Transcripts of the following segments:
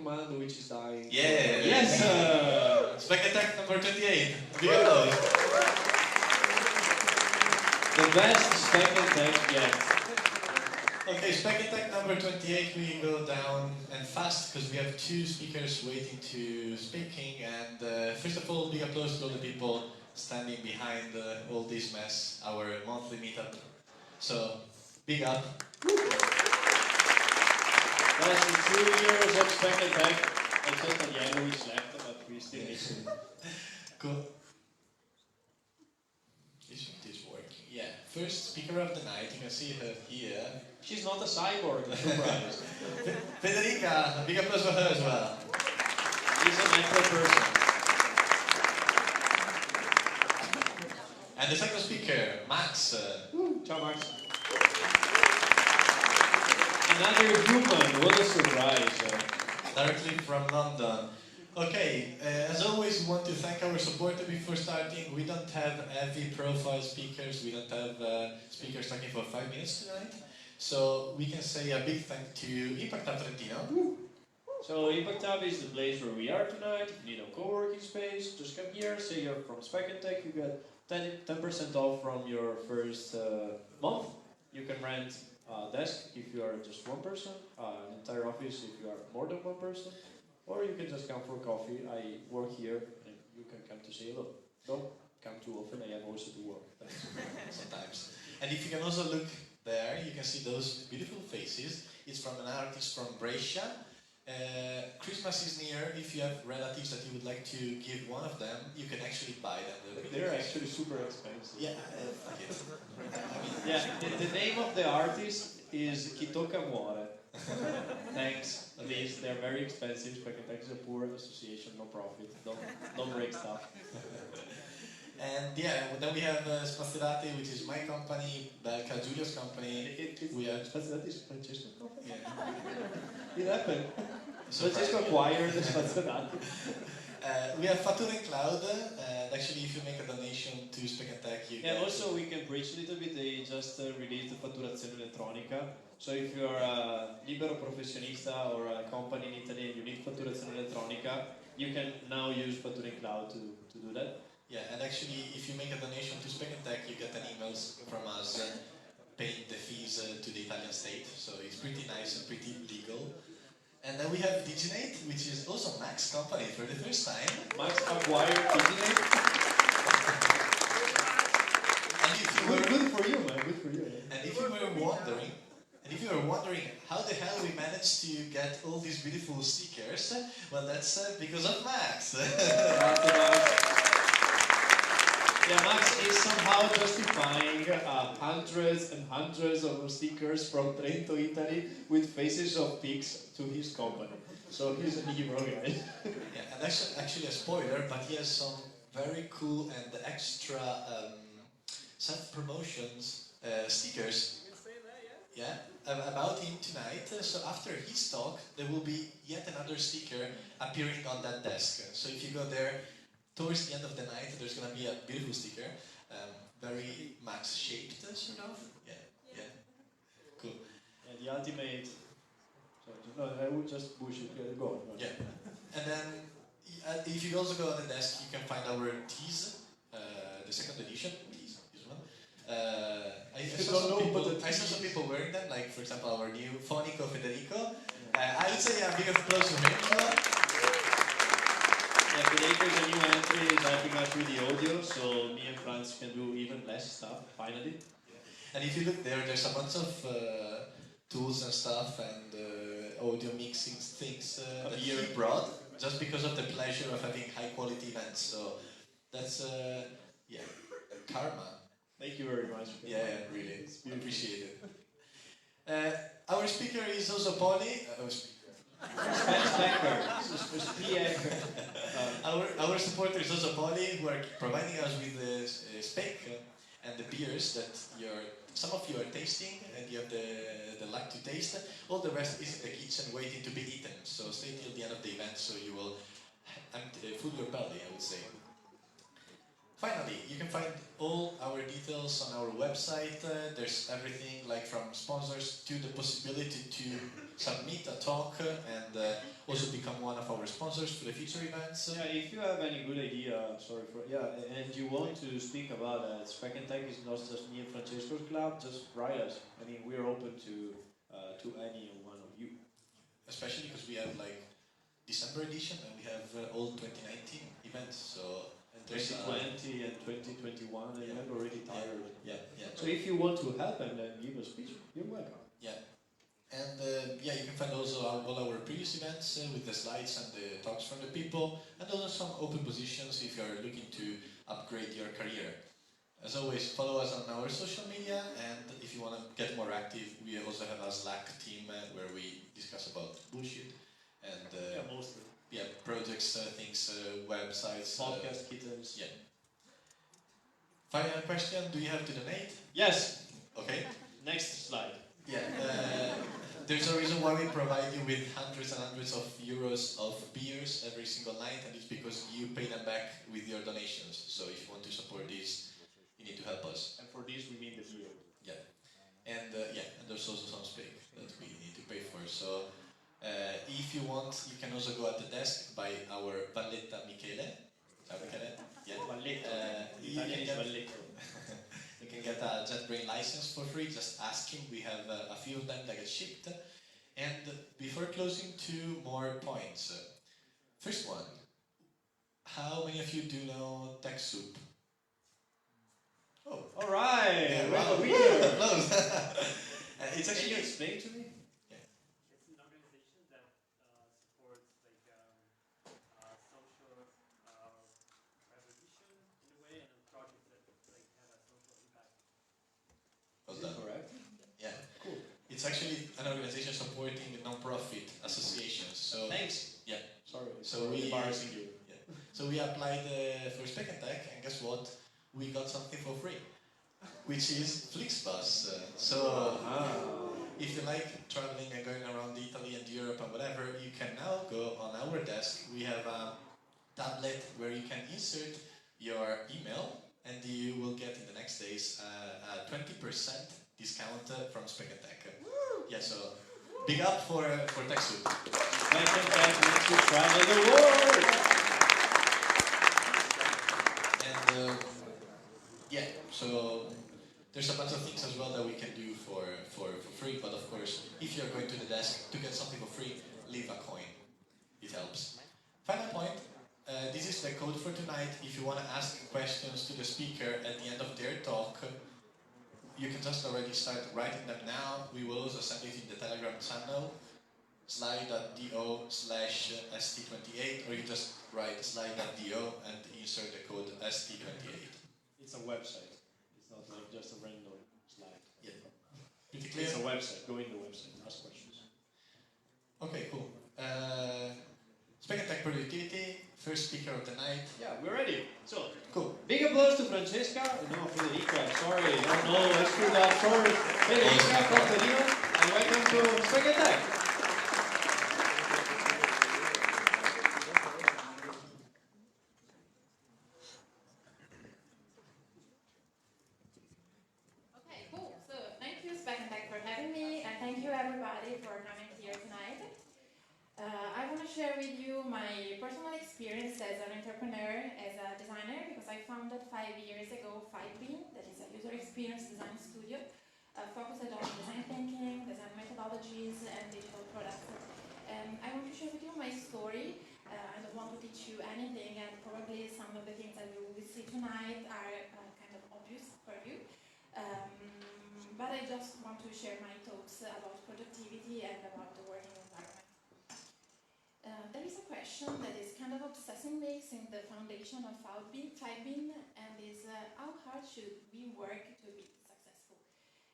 man which is dying. Yeah. Yes. Speck&Tech number 28. Big applause. The best Speck&Tech yet. Okay, Speck&Tech number 28. We go down and fast because we have two speakers waiting to speaking. And first of all, big applause to all the people standing behind all this mess, our monthly meetup. So, big up. That's the 2 years of Speck&Tech. Except at the end we left, but we still need to. Cool. This working. Yeah. First speaker of the night, you can see her here. She's not a cyborg, surprise. Federica, big applause for her as well. She's a micro person. And the second speaker, Max. Ciao, Max. Another human, what a surprise. Directly from London. Okay, as always, we want to thank our supporter before starting. We don't have heavy profile speakers, we don't have speakers talking for 5 minutes tonight. So we can say a big thank to Impact Hub Trentino. So Impact Hub is the place where we are tonight. If you need a co-working space, just come here, say you're from Speck&Tech, you get 10% off from your first month. You can rent a desk if you are just one person, an entire office if you are more than one person, or you can just come for coffee. I work here and you can come to say hello. Don't come too often, I have also to work. Sometimes. And if you can also look there, you can see those beautiful faces. It's from an artist from Brescia. Christmas is near. If you have relatives that you would like to give one of them, you can actually buy them. They're actually super expensive. Yeah, fuck it. Yeah, the name of the artist is Chi Tocca Muore. Thanks, please. They're very expensive. Speck&Tech is a poor association, no profit. Don't break stuff. And yeah, then we have Spaziati, which is my company, Belka, Giulio's company. We have Spaziati is Francesco's company. Yeah. It happened. Francesco acquired Spaziati. We have Fattura in Cloud, and actually if you make a donation to Speck&Tech, you can... also we can preach a little bit, they just released the fatturazione elettronica. So if you are a libero professionista or a company in Italy and you need fatturazione elettronica, you can now use Fattura in Cloud to do that. Yeah, and actually if you make a donation to Speck&Tech, you get an email from us paying the fees to the Italian state, so it's pretty nice and pretty legal. And then we have Diginate, which is also Max's company for the first time. Max acquired Diginate. And if you were, good for you, man. Good for you. And if you were wondering, how the hell we managed to get all these beautiful stickers, well, that's because of Max. Yeah, Max is somehow justifying hundreds and hundreds of stickers from Trento, Italy, with faces of pigs to his company. So he's a hero, guys. Yeah, and actually a spoiler, but he has some very cool and extra self-promotions stickers. Yeah, about him tonight. So after his talk, there will be yet another sticker appearing on that desk. So if you go there, towards the end of the night, there's going to be a beautiful sticker, very Max-shaped, sort of. Yeah. Cool. And the ultimate... No, I would just push it. Go on. Yeah. And then, if you also go on the desk, you can find our tees, the second edition. Tees, this one. I saw some people wearing them, like, for example, our new Fonico Federico. I would say a big applause for him. Yeah, Federico is a new entry, is helping us with the audio, so me and Franz can do even less stuff, finally. Yeah. And if you look there, there's a bunch of tools and stuff and audio mixing things that he brought, just because of the pleasure of having high quality events. So that's, yeah, karma. Thank you very much. Yeah, really, appreciate it. Our speaker is also Polly. Our supporter is also Polly, who are providing us with the Speck and the beers that some of you are tasting and you have the luck to taste. All the rest is in the kitchen waiting to be eaten. So stay till the end of the event so you will fill your belly, I would say. Finally, you can find all our details on our website. There's everything, like from sponsors to the possibility to submit a talk and also become one of our sponsors for the future events. Yeah, if you have any good idea, and you want to speak about Speck&Tech is not just me and Francesco's club, just write us. I mean, we're open to any one of you. Especially because we have like December edition and we have all 2019 events, so... And 2020 and 2021, and yeah. I'm already tired. Yeah. So if you want to help and give a speech, you're welcome. Yeah. And you can find also all our previous events with the slides and the talks from the people, and also some open positions if you're looking to upgrade your career. As always, follow us on our social media, and if you want to get more active, we also have a Slack team where we discuss about bullshit and mostly. Yeah, projects, things, websites. Podcast, kittens. Yeah. Final question, do you have to donate? Yes. Okay. Next slide. Yeah. There's a reason why we provide you with hundreds and hundreds of euros of beers every single night, and it's because you pay them back with your donations. So if you want to support this, you need to help us. And for this we need the beer. Yeah. And and there's also some speak that we need to pay for. So if you want, you can also go at the desk by our Valletta Michele. Ciao Michele. Yeah. Valletto. Valletto. You can get a JetBrains license for free, just ask him. We have a few of them that get shipped. And before closing, 2 more points. First one, how many of you do know TechSoup? Oh, alright! Yeah, wow. Close. It's actually... Can you explain to me? It's an organization that supports like social revolution in a way, and projects that like have a social impact. Was that correct? Yeah. Cool. It's actually an organization supporting non-profit associations. So thanks. Yeah. Sorry. So we embarrassing you. Yeah. So we applied for Speck&Tech, and guess what? We got something for free, which is Flixbus. If you like traveling and going around Italy and Europe and whatever, you can now go on our desk. We have a tablet where you can insert your email, and you will get in the next days a 20% discount from Speck&Tech. Yeah, so big up for TechSoup. Speck&Tech makes you travel the world. And so there's a bunch of things as well that we can do for free, but of course, if you're going to the desk to get something for free, leave a coin. It helps. Final point, this is the code for tonight. If you want to ask questions to the speaker at the end of their talk, you can just already start writing them now. We will also send it in the Telegram channel, slide.do/st28, or you just write slide.do and insert the code st28. It's a website. It's not like just a random slide. Yeah. Pretty clear? It's a website. Go in the website. Ask questions. Okay, cool. Speck&Tech Productivity, first speaker of the night. Yeah, we're ready. So, cool. Big applause to Francesca. No, Federica. Sorry. No, I screwed up. Sorry. Federica from Torino. And welcome to Speck&Tech. Share with you my personal experience as an entrepreneur, as a designer, because I founded 5 years ago FibeBeam, that is a user experience design studio, focused on design thinking, design methodologies, and digital products. I want to share with you my story. I don't want to teach you anything, and probably some of the things that we will see tonight are kind of obvious for you. But I just want to share my thoughts about productivity and about the working environment. There is a question that is kind of obsessing me since the foundation of FibeBeam, and is how hard should we work to be successful?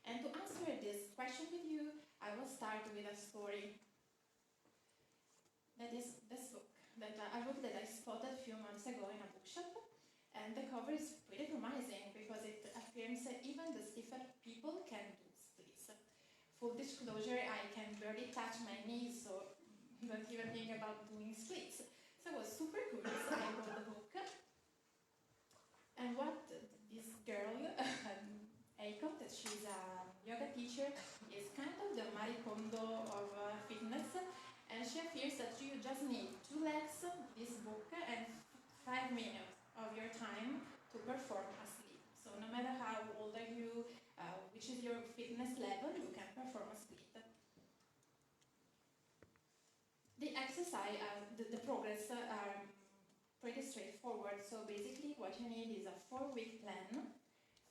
And to answer this question with you, I will start with a story. That is this book, a book that I spotted a few months ago in a bookshop, and the cover is pretty promising because it affirms that even the stiffer people can do splits. Full disclosure, I can barely touch my knees, so don't even think about doing splits. So I was super curious. I bought the book. And what this girl, Aiko, that she's a yoga teacher, is kind of the Marie Kondo of fitness she affirms that you just need 2 legs, this book, and 5 minutes of your time to perform a split. So no matter how old are you, which is your fitness level, you can perform a split. The exercise, the progress are pretty straightforward. So basically what you need is a 4-week plan,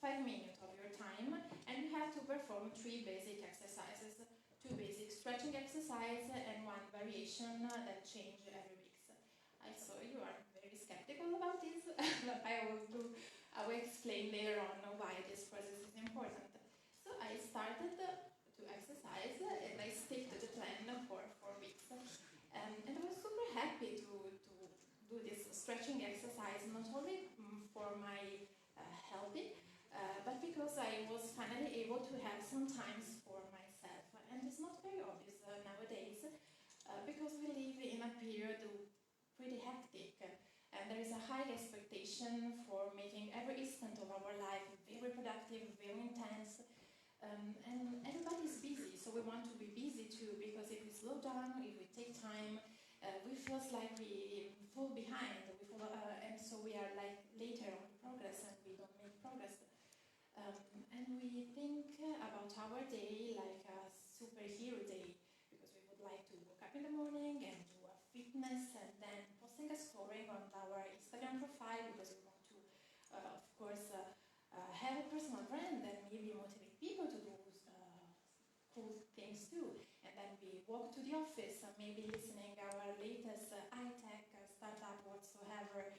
5 minutes of your time, and you have to perform 3 basic exercises. 2 basic stretching exercises and 1 variation that change every week. I saw you are very skeptical about this, but I will explain later on why this process is important. So I started to exercise and I stick to the plan for 4 weeks. And I was super happy to do this stretching exercise, not only for my healthy, but because I was finally able to have some time for myself. And it's not very obvious nowadays, because we live in a period pretty hectic, and there is a high expectation for making every instant of our life very productive, very intense, and everybody is busy, so we want to be busy too, because if we slow down, if we take time, we feel like we fall behind, and so we are like later on progress and we don't make progress. And we think about our day like a superhero day, because we would like to wake up in the morning and do a fitness and then posting a story on our Instagram profile, because we want to, of course, have a personal brand and maybe motivate people to do cool things too. And then we walk to the office, maybe listening our latest high-tech startup whatsoever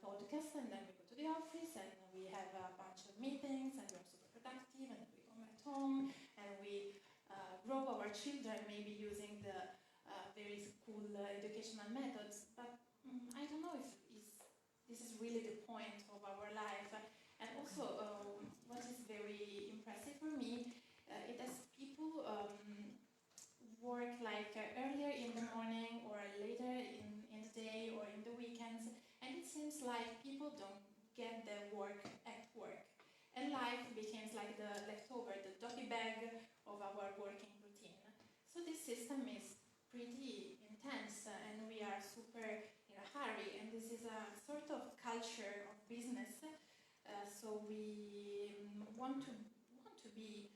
podcast, and then we go to the office and we have a bunch of meetings and we're super productive, and we come at home and we grow our children maybe using the very cool educational methods, but I don't know if this is really the point of our life. And also what is very impressive for me is that people work like earlier in the morning or later in the day or in the weekends, and it seems like people don't get their work at work, and life becomes like the leftover, the doggy bag of our working routine. So this system is pretty intense, and we are super in a hurry, and this is a sort of culture of business. So we want to be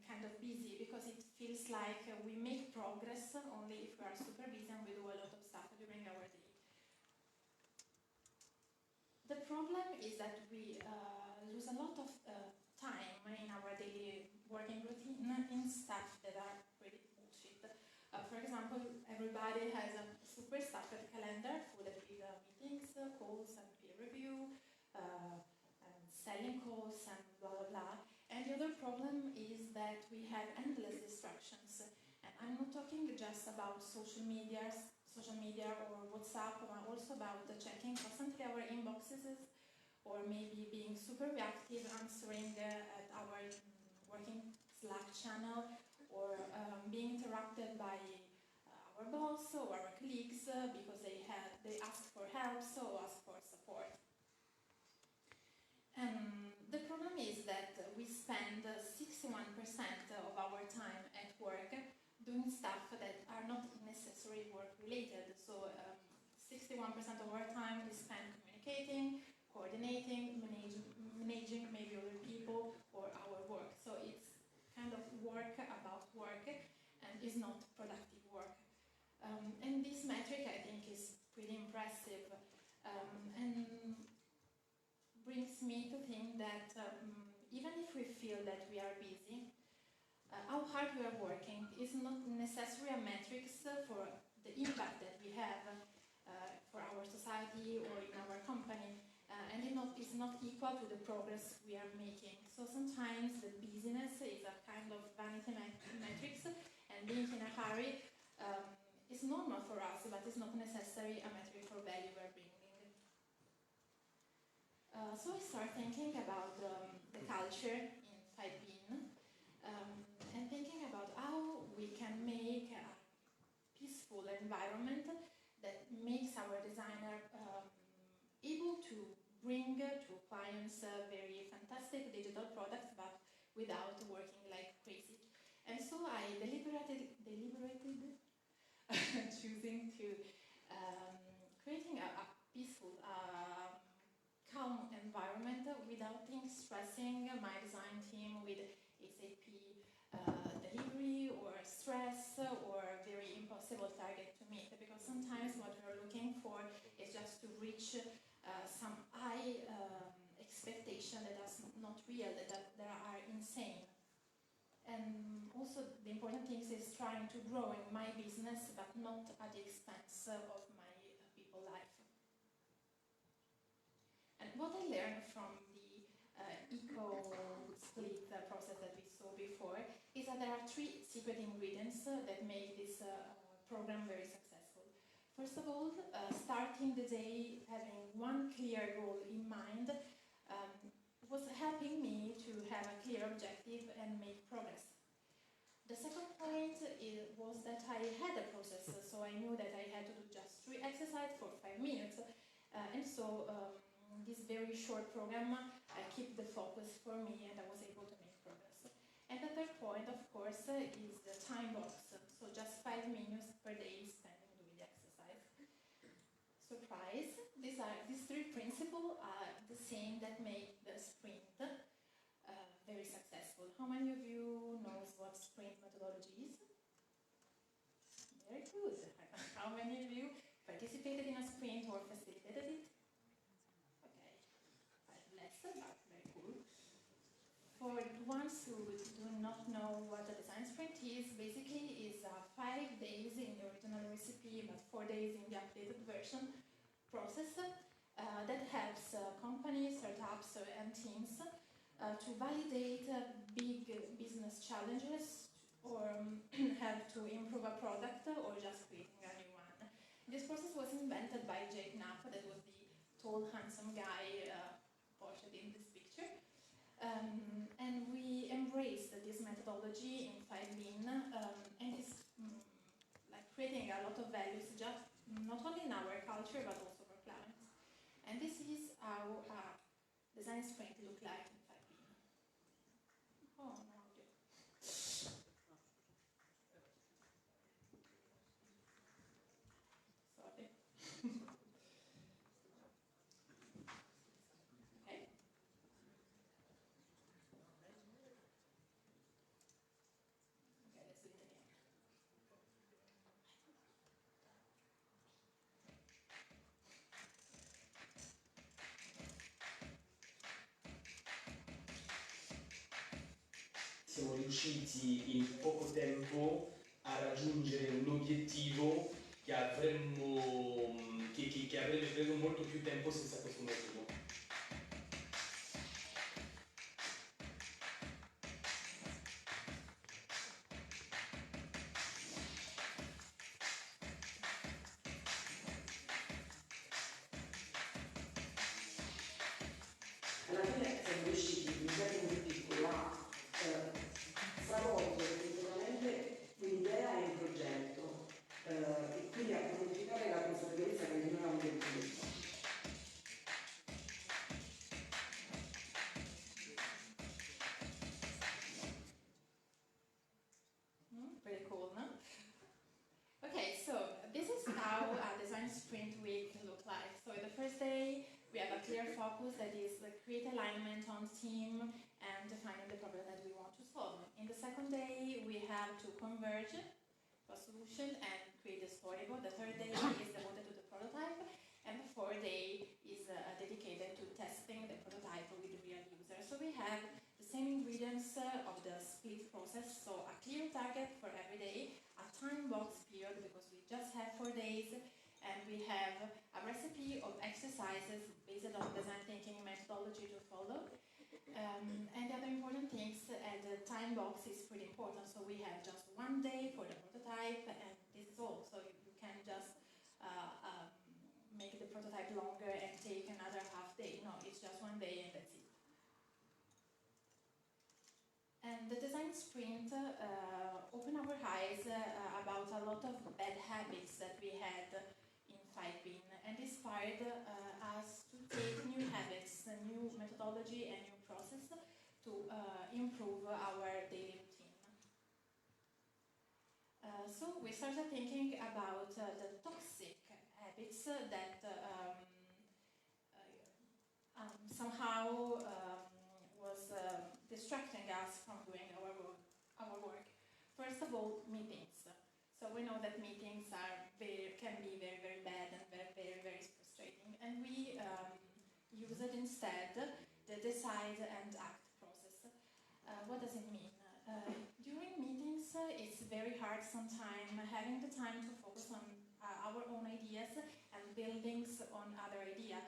kind of busy, because it feels like we make progress only if we are super busy and we do a lot of stuff during our day. The problem is that we lose a lot of time in our daily working routine in stuff that are pretty bullshit. For example, everybody has a super stuffed calendar full of meetings, calls, and peer review, and selling calls, and blah blah blah. And the other problem is that we have endless distractions. And I'm not talking just about social media or WhatsApp, but also about checking constantly our inboxes, or maybe being super reactive, answering at our working Slack channel, or being interrupted by our boss or our colleagues because they ask for help, so ask for support. The problem is that we spend 61% of our time at work doing stuff that are not necessarily work-related. So 61% of our time is spent communicating, coordinating, managing maybe other people or our work. So it's kind of work about work and is not productive work. And this metric, I think, is pretty impressive, and brings me to think that even if we feel that we are busy, how hard we are working is not necessarily a metric for the impact that we have for our society or in our company, and it's not equal to the progress we are making. So sometimes the busyness is a kind of vanity metrics, and being in a hurry is normal for us, but it's not necessarily a metric for value we're bringing. So I start thinking about the culture in 5Bean, and thinking about how we can make a peaceful environment that makes our designer able to bring to clients very fantastic digital products, but without working like crazy. And so I deliberately choosing to creating a peaceful, calm environment without stressing my design team with SAP delivery or stress or very impossible target to meet, because sometimes what we're looking for is just to reach some high expectation that are not real, that are insane. And also the important thing is trying to grow in my business, but not at the expense of my people life. And what I learned from the eco-split process that we saw before is that there are 3 secret ingredients that make this program very successful. First of all, starting the day having one clear goal in mind was helping me to have a clear objective and make progress. The second point was that I had a process, so I knew that I had to do just 3 exercises for 5 minutes, and so this very short program kept the focus for me, and I was able to make progress. And the third point, of course, is the time box, so just 5 minutes per day spent doing the exercise. Surprise! These 3 principles are the same that make the sprint very successful. How many of you knows what sprint methodology is? Very good. How many of you participated in a sprint or facilitated it? Okay, less, but very cool. For the ones who do not know what a design sprint is, basically is 5 days in the original recipe, but 4 days in the updated version process that helps companies, startups, and teams to validate big business challenges or help to improve a product or just creating a new one. This process was invented by Jake Knapp, that was the tall, handsome guy portrayed in this picture. And we embraced this methodology in 5Lean, and it's like creating a lot of values, just not only in our culture but also for clients. And this is how a design sprint look like in 5Lean. Oh, no. Sorry. Okay. Okay, let's do it again. Siamo riusciti in poco tempo a raggiungere un obiettivo che che avrebbe preso molto più tempo senza questo metodo. Alla fine siamo riusciti in un tempo più piccolo a stravolgere completamente un'idea e un progetto e quindi a modificare la consapevolezza che noi avevamo del progetto. Pretty cool, no? Okay, so this is how a design sprint week look like. So the first day we have a clear focus that is create alignment on team and defining the problem that we want to solve. In the second day we have to converge to a solution and create a storyboard. The third day is devoted to the prototype, and the fourth day is dedicated to testing the prototype with real users. So we have the same ingredients of the split process, so a clear target for every day, a time box period because we just have 4 days, and we have a recipe of exercises based on design thinking methodology to follow. And the other important things, and the time box is pretty important, so we have just 1 day for the prototype, and this is all, so you can just make the prototype longer and take another half day. No, it's just 1 day and that's it. And the design sprint opened our eyes about a lot of bad habits that we had in 5Lean, and inspired us to take new habits, a new methodology and new process to improve our daily routine. So we started thinking about the toxic habits that somehow was distracting us from doing our work. First of all, meetings. So we know that meetings can be very, very bad and very, very, very frustrating. And we use it instead, the decide and act process. What does it mean? During meetings, it's very hard sometimes having the time to focus on our own ideas and buildings on other ideas.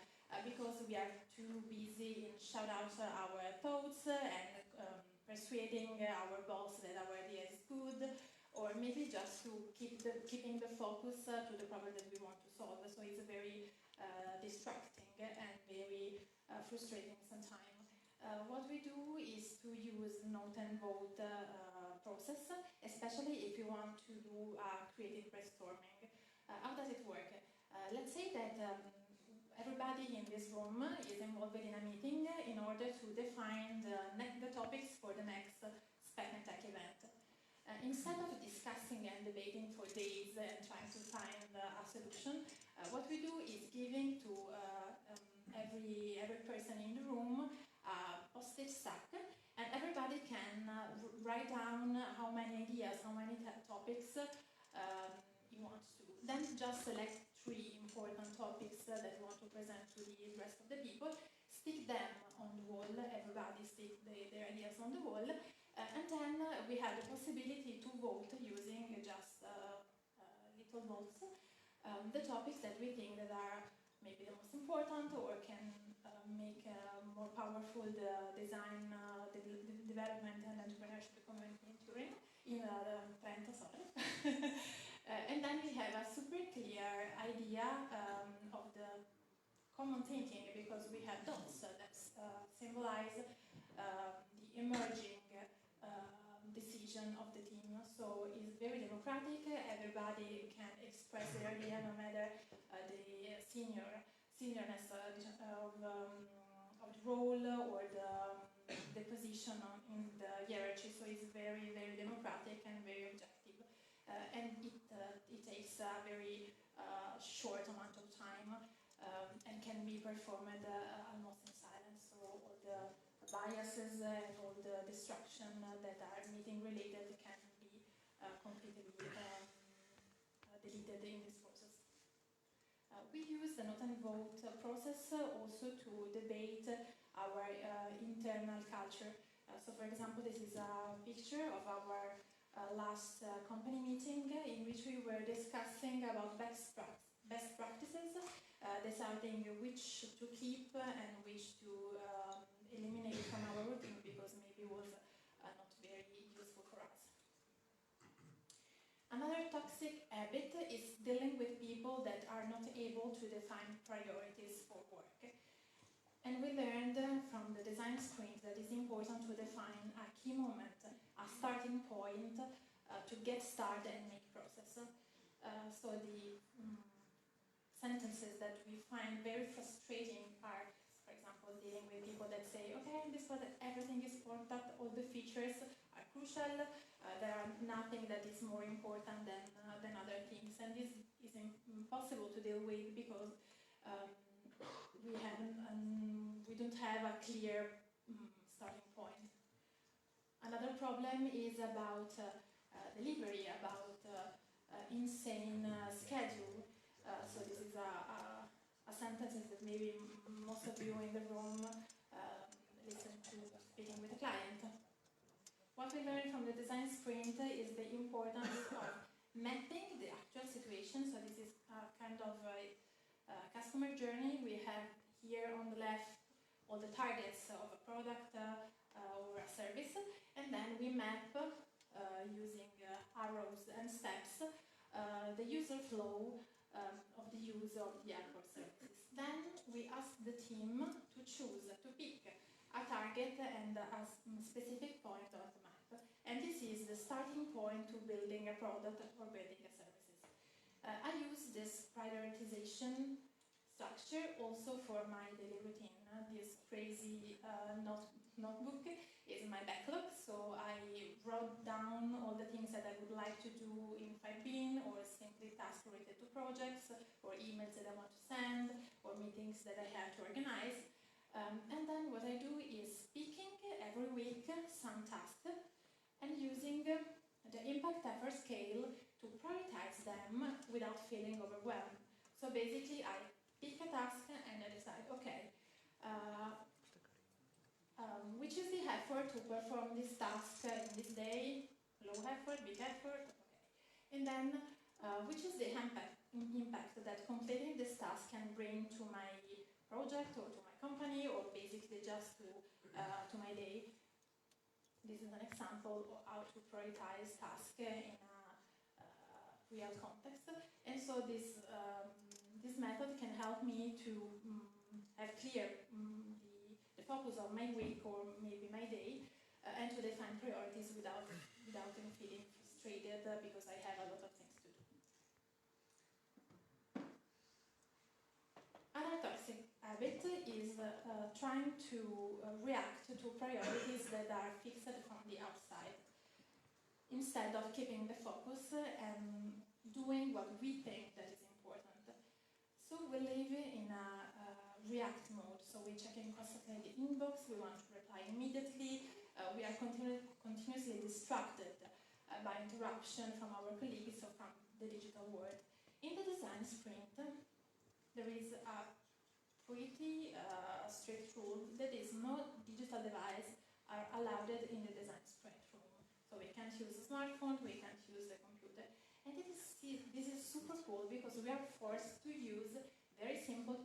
Because we are too busy in shout out our thoughts and persuading our boss that our idea is good, or maybe just to keeping the focus to the problem that we want to solve. So it's very distracting and very frustrating sometimes. What we do is to use note and vote process, especially if you want to do creative brainstorming. How does it work? Let's say that everybody in this room is involved in a meeting in order to define the topics for the next Speck&Tech event. Instead of discussing and debating for days and trying to find a solution, what we do is giving to every person in the room a post-it stack, and everybody can write down how many ideas, how many topics you want to. Then just select 3 important topics that you want to present to the rest of the people, stick them on the wall, everybody stick their ideas on the wall, and then we have the possibility to vote using just little votes, the topics that we think that are maybe the most important or can make more powerful the design, the development and entrepreneurship community in Trento, sorry. And then we have a super clear idea of the common thinking, because we have dots that symbolize the emerging decision of the team. So it's very democratic, everybody can express their idea no matter the seniorness of the role or the position in the hierarchy. So it's very, very democratic and very objective. And it takes a very short amount of time and can be performed almost in silence. So all the biases and all the distraction that are meeting related can be completely deleted in this process. We use the note and vote process also to debate our internal culture. So for example, this is a picture of our last company meeting in which we were discussing about best practices, deciding which to keep and which to eliminate from our routine because maybe it was not very useful for us. Another toxic habit is dealing with people that are not able to define priorities for work. And we learned from the design sprint that it's important to define a key moment, a starting point to get started and make process. So the sentences that we find very frustrating are, for example, dealing with people that say, okay, this was everything is important, all the features are crucial, there are nothing that is more important than other things, and this is impossible to deal with because we don't have a clear starting point. Another problem is about delivery, about insane schedule. So this is a sentence that maybe most of you in the room listen to speaking with a client. What we learned from the design sprint is the importance of mapping the actual situation. So this is a kind of a customer journey. We have here on the left all the targets of a product or a service, and then we map using arrows and steps the user flow of the use of the actual services. Then we ask the team to choose, to pick a target and a specific point on the map. And this is the starting point to building a product or building a services. I use this prioritization structure also for my daily routine. This crazy, not notebook is my backlog, so I wrote down all the things that I would like to do in 5bin, or simply tasks related to projects, or emails that I want to send, or meetings that I have to organize. And then what I do is picking every week some tasks and using the impact effort scale to prioritize them without feeling overwhelmed. So basically I pick a task and I decide, okay, which is the effort to perform this task in this day, low effort, big effort, okay. And then which is the impact that completing this task can bring to my project or to my company, or basically just to my day. This is an example of how to prioritize tasks in a real context. And so this, this method can help me to have clear the focus of my week or maybe my day, and to define priorities without feeling frustrated because I have a lot of things to do. Another toxic habit is trying to react to priorities that are fixed from the outside, instead of keeping the focus and doing what we think that is important. So we live in a react mode, so we check in constantly the inbox, we want to reply immediately, we are continuously distracted by interruption from our colleagues or from the digital world. In the design sprint, there is a pretty strict rule that is no digital device are allowed in the design sprint room. So we can't use a smartphone, we can't use the computer. And this is super cool because we are forced to use very simple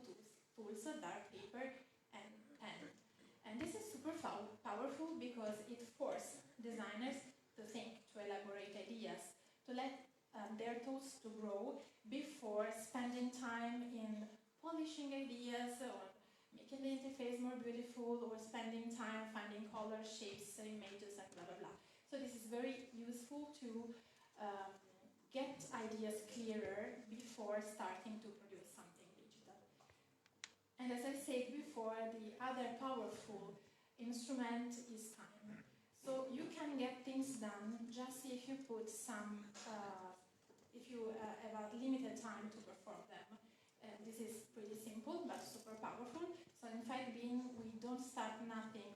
tools, dark paper and pen. And this is super powerful because it forces designers to think, to elaborate ideas, to let their tools to grow before spending time in polishing ideas or making the interface more beautiful or spending time finding colors, shapes, images, and blah, blah, blah. So this is very useful to get ideas clearer before starting to produce something digital. And as I said before, the other powerful instrument is time. So you can get things done just if you put some, if you have a limited time to perform them. This is pretty simple but super powerful. So in fact, we don't start nothing,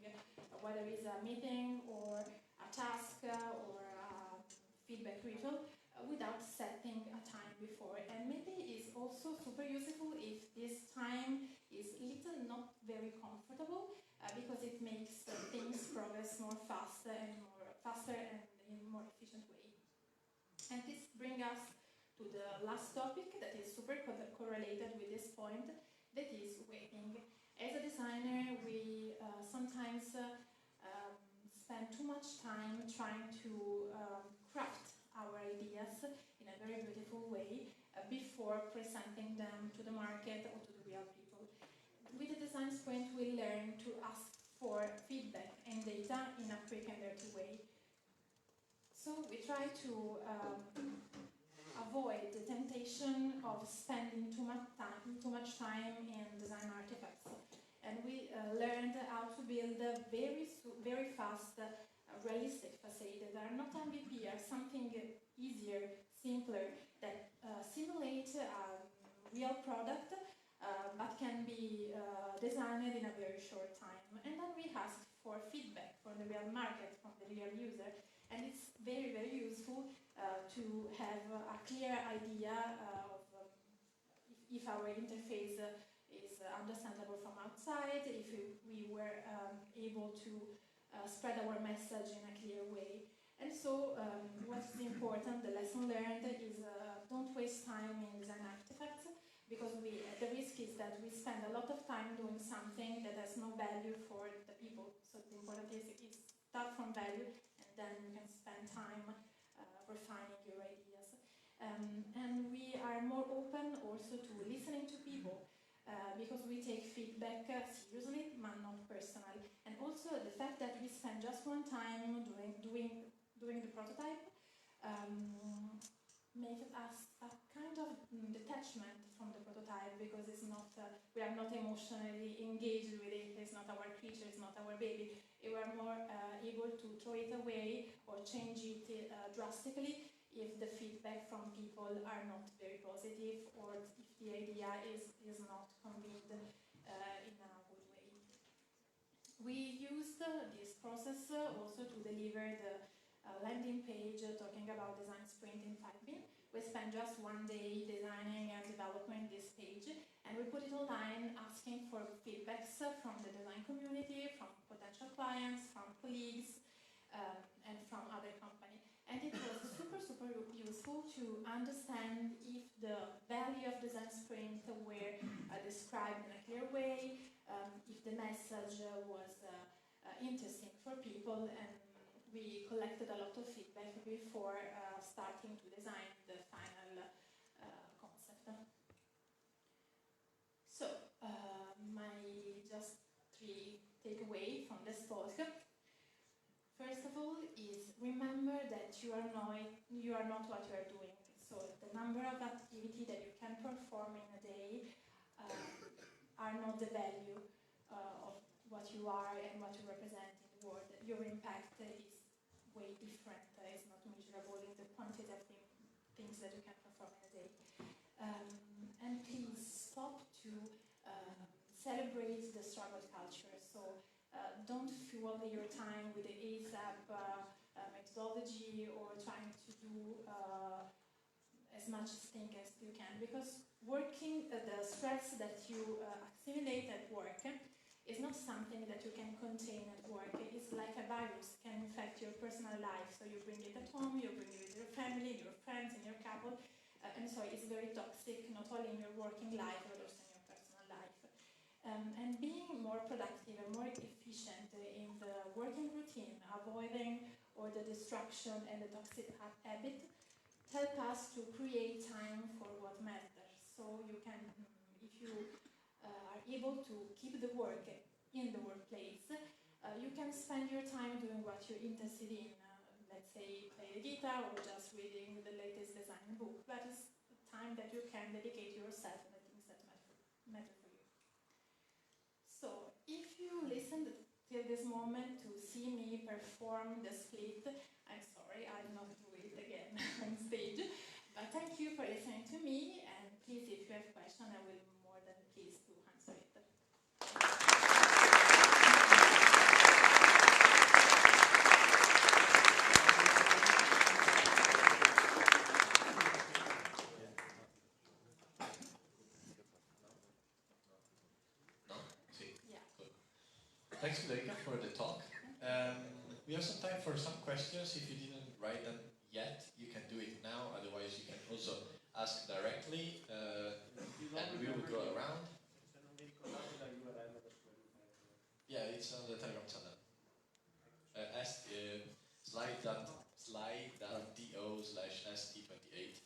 whether it's a meeting or a task or a feedback ritual, without setting a time before. And maybe it's also super useful if this time is not very comfortable, because it makes things progress more faster and in a more efficient way. And this brings us to the last topic that is super correlated with this point, that is waiting. As a designer, we sometimes spend too much time trying to craft our ideas in a very beautiful way before presenting them to the market or to the real people. With the design sprint, we learn to ask for feedback and data in a quick and dirty way. So we try to avoid the temptation of spending too much time in design artifacts. And we learned how to build a very fast, realistic facade that are not MVP, are something easier, simpler, that simulate a real product, but can be designed in a very short time. And then we ask for feedback from the real market, from the real user. And it's very, very useful to have a clear idea of if our interface is understandable from outside, if we were able to spread our message in a clear way. And so what's important, the lesson learned, is don't waste time in design artifacts, because the risk is that we spend a lot of time doing something that has no value for the people. So the important is start from value, and then you can spend time refining your ideas. And we are more open also to listening to people, because we take feedback seriously, but not personal. And also the fact that we spend just one time doing the prototype makes us a kind of detachment from the prototype, because it's not we are not emotionally engaged with it. It's not our creature, it's not our baby. you are more able to throw it away or change it drastically if the feedback from people are not very positive or if the idea is not convened in a good way. We used this process also to deliver the landing page talking about design sprint in 5bin. We spent just one day designing and developing this page, and we put it online asking for feedbacks from the design community, from potential clients, from colleagues, and from other companies. And it was super useful to understand if the value of design sprint were described in a clear way, if the message was interesting for people, and we collected a lot of feedback before starting to design the final concept. So, my just 3 takeaways from this talk. First of all is remember that you are not what you are doing. So the number of activity that you can perform in a day are not the value of what you are and what you represent in the world. Your impact is way different. It's not measurable in the quantity of things that you can perform in a day. And please stop to celebrate the struggle culture. So don't fuel your time with the ASAP methodology or trying to do as much thing as you can, because working, the stress that you accumulate at work is not something that you can contain at work. It's like a virus, can infect your personal life. So you bring it at home, you bring it with your family, your friends, in your couple, and so it's very toxic, not only in your working life, but also in your personal life. And being more productive and more efficient in the working routine, avoiding all the distraction and the toxic habit, help us to create time for what matters. So you can, if you are able to keep the work in the workplace, you can spend your time doing what you're interested in. Let's say play the guitar or just reading the latest design book. That is time that you can dedicate yourself to the things that matter for you. So, if you listened till this moment to see me perform the split, I'm sorry, I'll not do it again on stage. But thank you for listening to me, and please, if you have questions, I will be more than pleased to answer it. Thanks, Federica, for the talk. We have some time for some questions. If you didn't write them yet, you can do it now. Otherwise, you can also ask directly, and we will go around. Yeah, it's on the Telegram channel. slide.do/st28.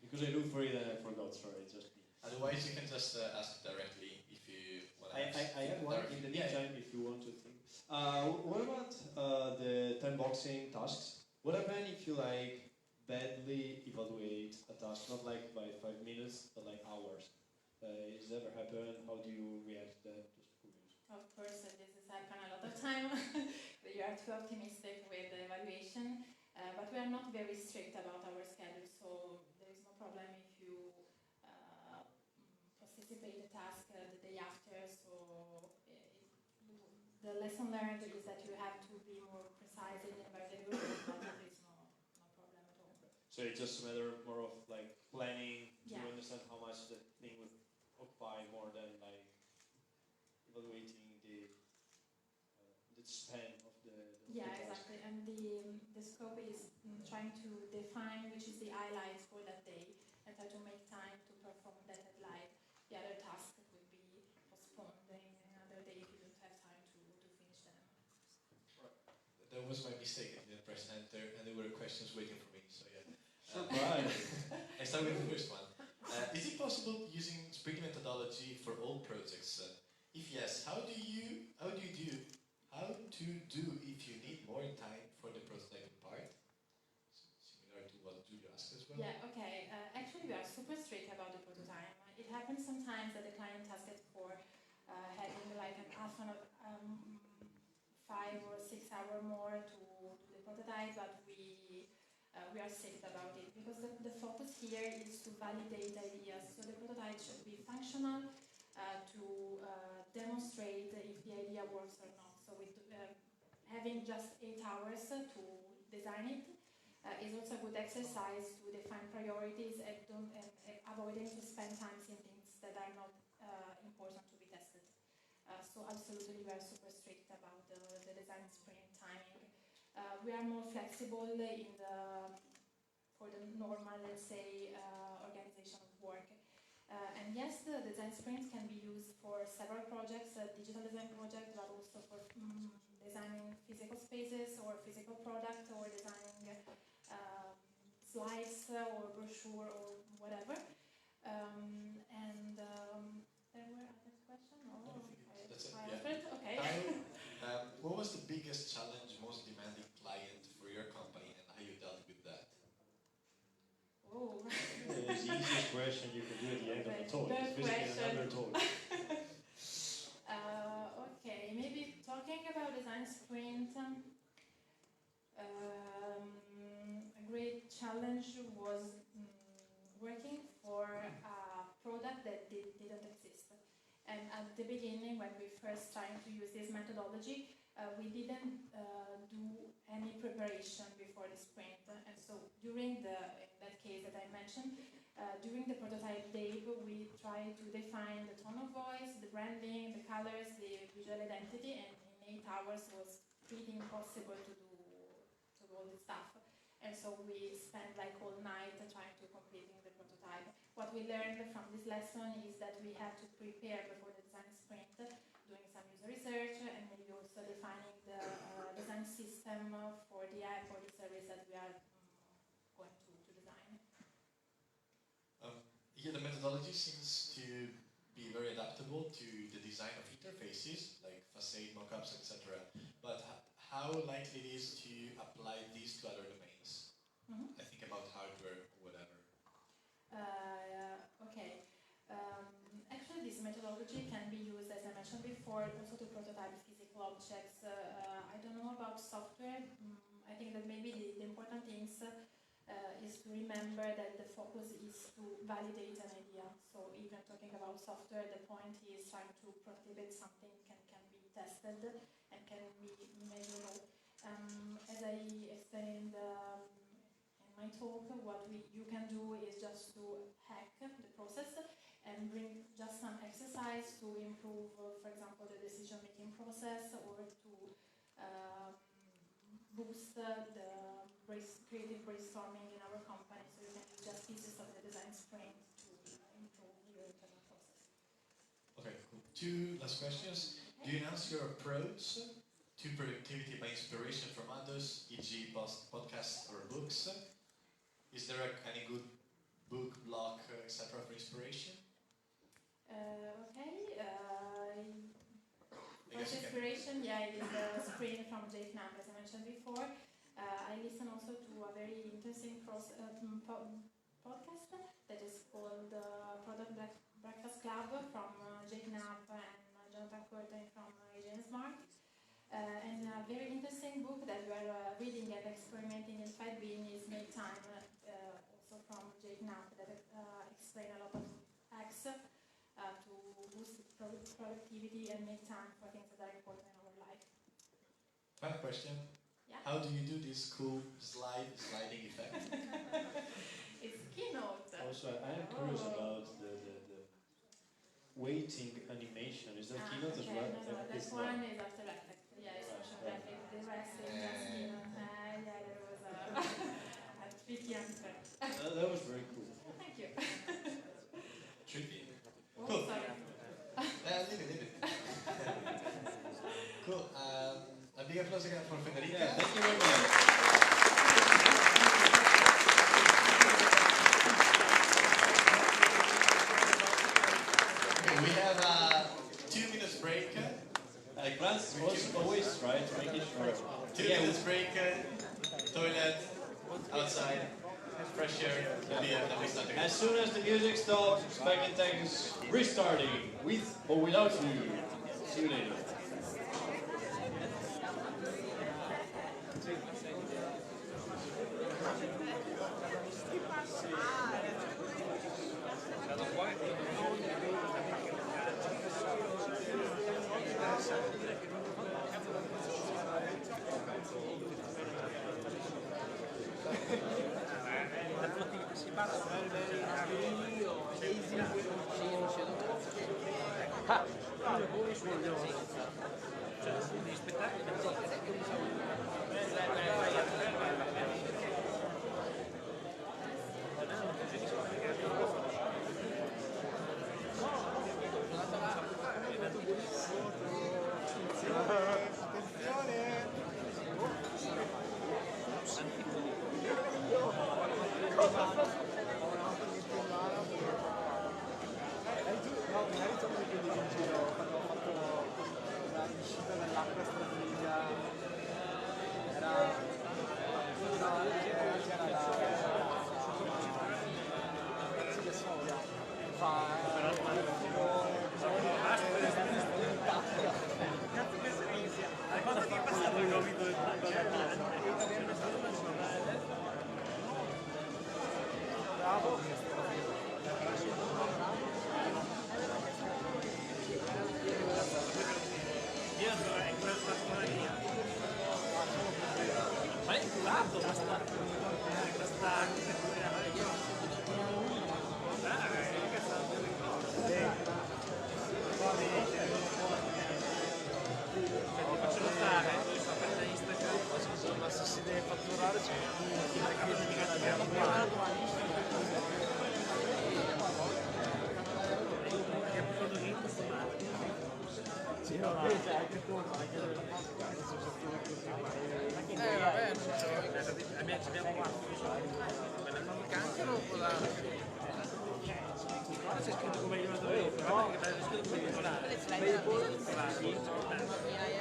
Because I looked for it and I forgot, sorry, just me. Otherwise, you can just ask directly if you want to I have one in the meantime if you want to think. What about the time boxing tasks? What happens if you badly evaluate a task, not by 5 minutes, but hours? Has that ever happened? How do you react to that? Just curious. Of course, this has happened a lot of time. You are too optimistic with the evaluation, but we are not very strict about our schedule, so there is no problem if you participate the task the day after. So the lesson learned is that you have to be more precise in the evaluation, but there is no problem at all. So it's just a matter more of planning to Yeah. understand how much the thing would occupy more than evaluating the span of the Yeah, task. exactly. And the scope is trying to define which is the highlights for that day and try to make time to perform that at live. The other task could be postponed in another day if you don't have time to finish them. That was my mistake. I didn't press enter, and there were questions waiting for me. So yeah. Surprise! I start with the first one. Is it possible using sprint methodology for all projects? If yes, how to do if you need more time for the prototyping part? Similar to what Giulio asked as well. Yeah, okay. Actually, we are super strict about the prototype. It happens sometimes that the client asks for having half an 5 or 6 hours more to do the prototype, but we are safe about it because the focus here is to validate ideas. So the prototype should be functional to demonstrate if the idea works or not. So with having just 8 hours to design it is also a good exercise to define priorities and avoiding to spend time in things that are not important to be tested. So absolutely we are super strict about the design sprint timing. We are more flexible for the normal, let's say, organization of work. And yes, the design sprints can be used for several projects, digital design projects, but also for designing physical spaces or physical product or designing slides or brochure or whatever. There were other questions? That's it. I Yeah. answered? Okay. What was the biggest challenge, most demanding client for your company, and how you dealt with that? Oh. It's the easiest question you can do at the end of the talk. Good It's basically question. another talk. Okay, maybe talking about design sprint, a great challenge was working for a product that didn't exist. And at the beginning, when we first started to use this methodology, we didn't do any preparation before the sprint. And so during in that case that I mentioned, during the prototype day, we tried to define the tone of voice, the branding, the colors, the visual identity, and in 8 hours was pretty impossible to do all this stuff. And so we spent like all night trying to completing the prototype. What we learned from this lesson is that we have to prepare before the design sprint, doing some user research, and maybe also defining the design system for the app or the service that we are going to design. Here the methodology seems to be very adaptable to the design of interfaces, like facade, mockups, etc. But how likely it is to apply these to other domains? I think about hardware or whatever. Okay. Actually, this methodology can be used, as I mentioned before, also to prototype physical objects. I don't know about software. I think that maybe the important things is to remember that the focus is to validate an idea. So even talking about software, the point is trying to prototype something can be tested and can be measurable. As I explained in my talk, what you can do is just to hack the process and bring just some exercise to improve, for example, the decision-making process or to boost the creative brainstorming in our company. So you can use just pieces of the design sprint to improve your internal process. Okay, cool. 2 last questions. Do you announce your approach to productivity by inspiration from others, e.g. podcasts or books? Is there any good book, blog, etc. for inspiration? Okay. First inspiration, yeah, it is the sprint from Jake Knapp, as I mentioned before. I listen also to a very interesting podcast that is called Product Breakfast Club from Jake Knapp and Jonathan Curtin from Agent Smart. And a very interesting book that we are reading and experimenting in FEDERICA is Make Time, also from Jake Knapp, that explain a lot of hacks to boost productivity and make time for things that are important in our life. Final question. Yeah? How do you do this cool sliding effect? It's Keynote. Also, I am curious about the waiting animation. Is that Keynote as well? No, that It's one not. is After Effects. Yeah, it's motion Right. graphic. The rest is just Keynote. Yeah, that was a tricky answer. That was very cool. Thank you. Tricky. Oh, Cool. sorry. Leave it. Cool. A big applause again for Federica. Yeah, thank you very much. Okay, we have a 2 minutes break. Like plans always try to make it short. 2 minutes break. Toilet, outside, fresh air, then we start again. As soon as the music stops, Speck&Tech is restarting with or without you. See you later.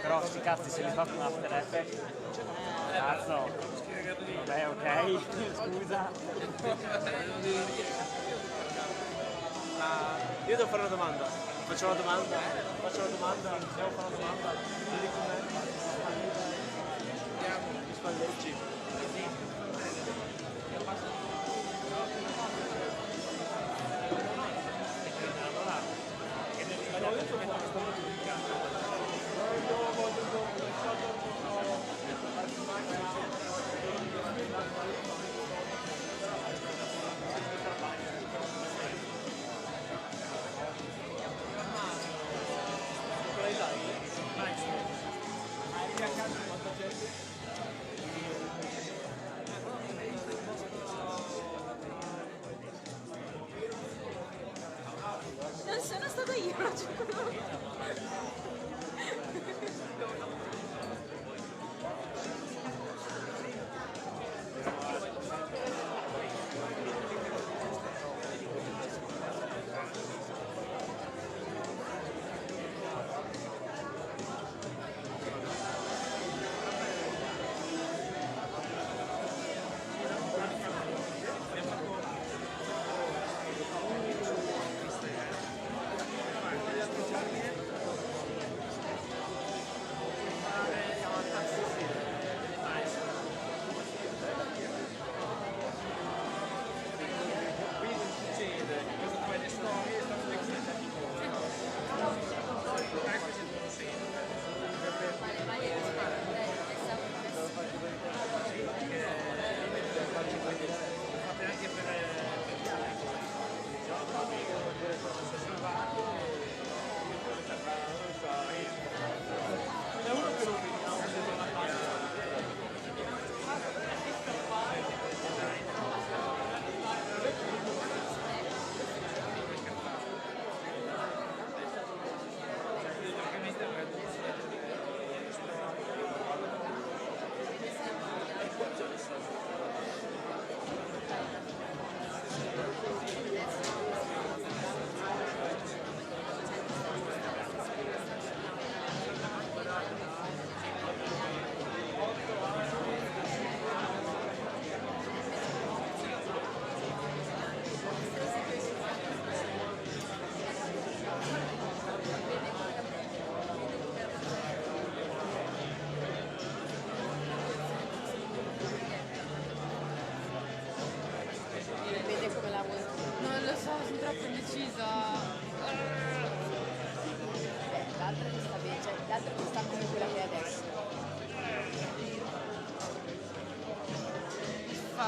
Però sti cazzi se li fa con After Effects. Cazzo. Vabbè, ok, scusa. Io devo fare una domanda. Faccio una domanda. Devo fare una domanda. Vedi com'è? Gli spalleggi. Non sono stata io.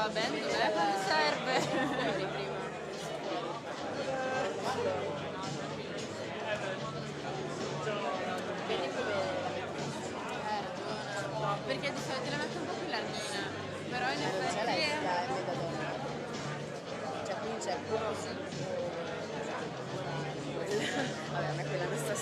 va bene, dov'è? Quando serve? Vedi come... ragione. Perché di solito le metto un po' più larghine, però in effetti... C'è la metadona. Cioè qui c'è proprio vabbè, a me quella non sta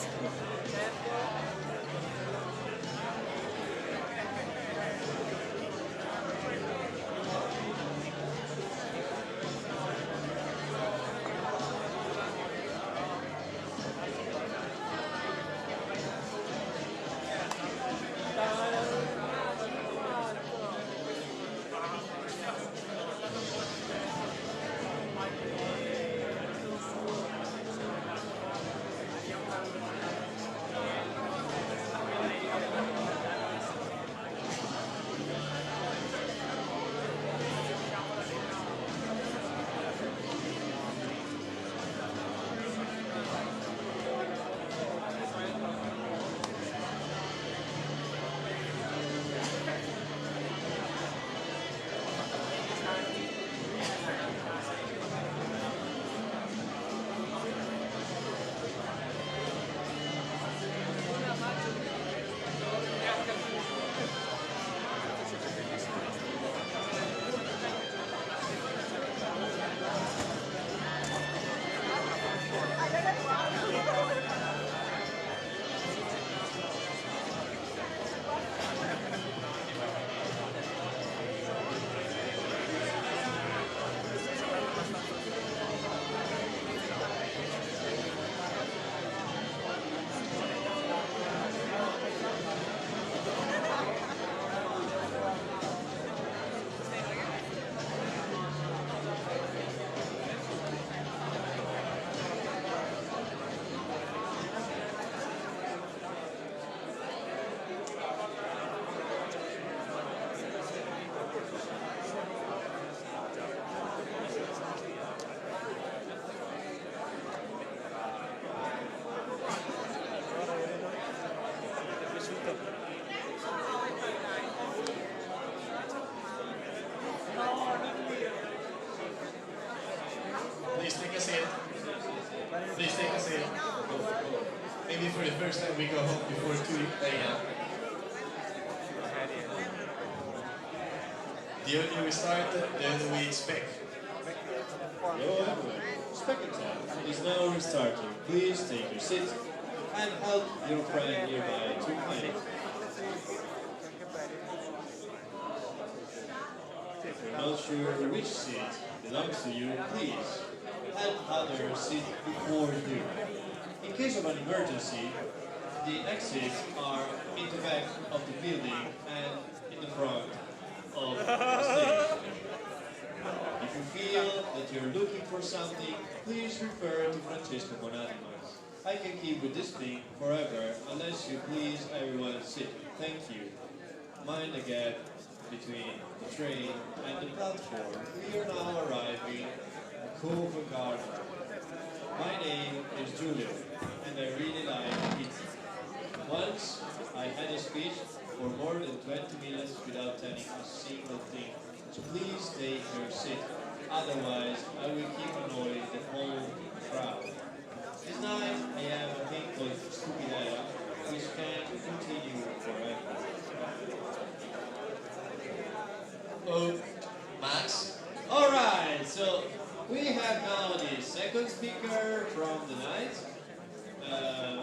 Please take a seat. Please take a seat. Maybe for the first time we go home before 2 a.m. The earlier we start, the earlier we expect. Hello everyone. Speck&Tech is now restarting. Please take your seat and help your friend nearby to find it. If you're not sure which seat belongs to you, please help others sit before you. In case of an emergency, the exits are in the back of the building and in the front of the stage. If you feel that you're looking for something, please refer to Francesco Bonadimas. I can keep with this thing forever unless you please everyone sit. Thank you. Mind the gap between the train and the platform. We are now arriving at Covent Garden. My name is Giulio, and I really like it. Once I had a speech for more than 20 minutes without telling a single thing. So please take your seat. Otherwise, I will keep annoying the whole crowd. This night, I have a thing called Stupidera, which can continue forever. Oh, Max? Alright, so we have now the second speaker from the night,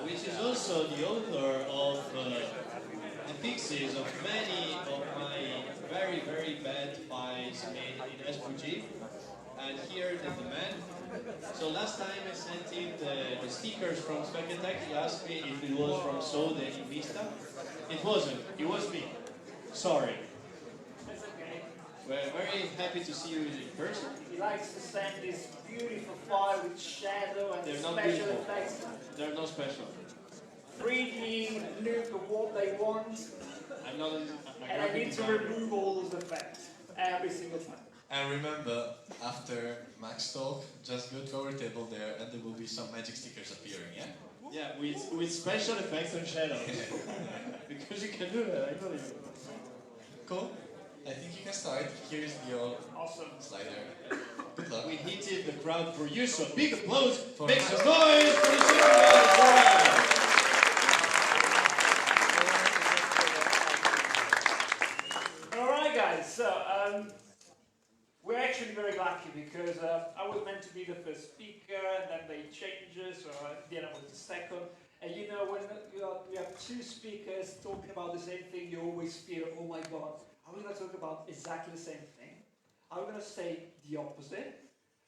which is also the author of the fixes of many of my very, very bad files made in SVG. And here is the man. So last time I sent him the stickers from Speck&Tech. He asked me if it was from Sode in Vista. It wasn't, it was me. Sorry. We're very happy to see you in person. He likes to send this beautiful file with shadow and They're not special beautiful. effects. They're not special. 3D look of what they want, I'm not a and I need to remove all those effects every single time. And remember, after Max talk, just go to our table there and there will be some magic stickers appearing, yeah? Yeah, with special effects and shadows. Because you can do that, I know you. Cool? I think you can start. Here is your slider. Good luck. We heated the crowd for you, so big applause. For Make Max. some noise for the supervisor. Alright guys, so we're actually very lucky because I was meant to be the first speaker, and then they changed it, so then I was the second. And you know, when you have two speakers talking about the same thing, you always fear, oh my god, are we going to talk about exactly the same thing? Are we going to say the opposite?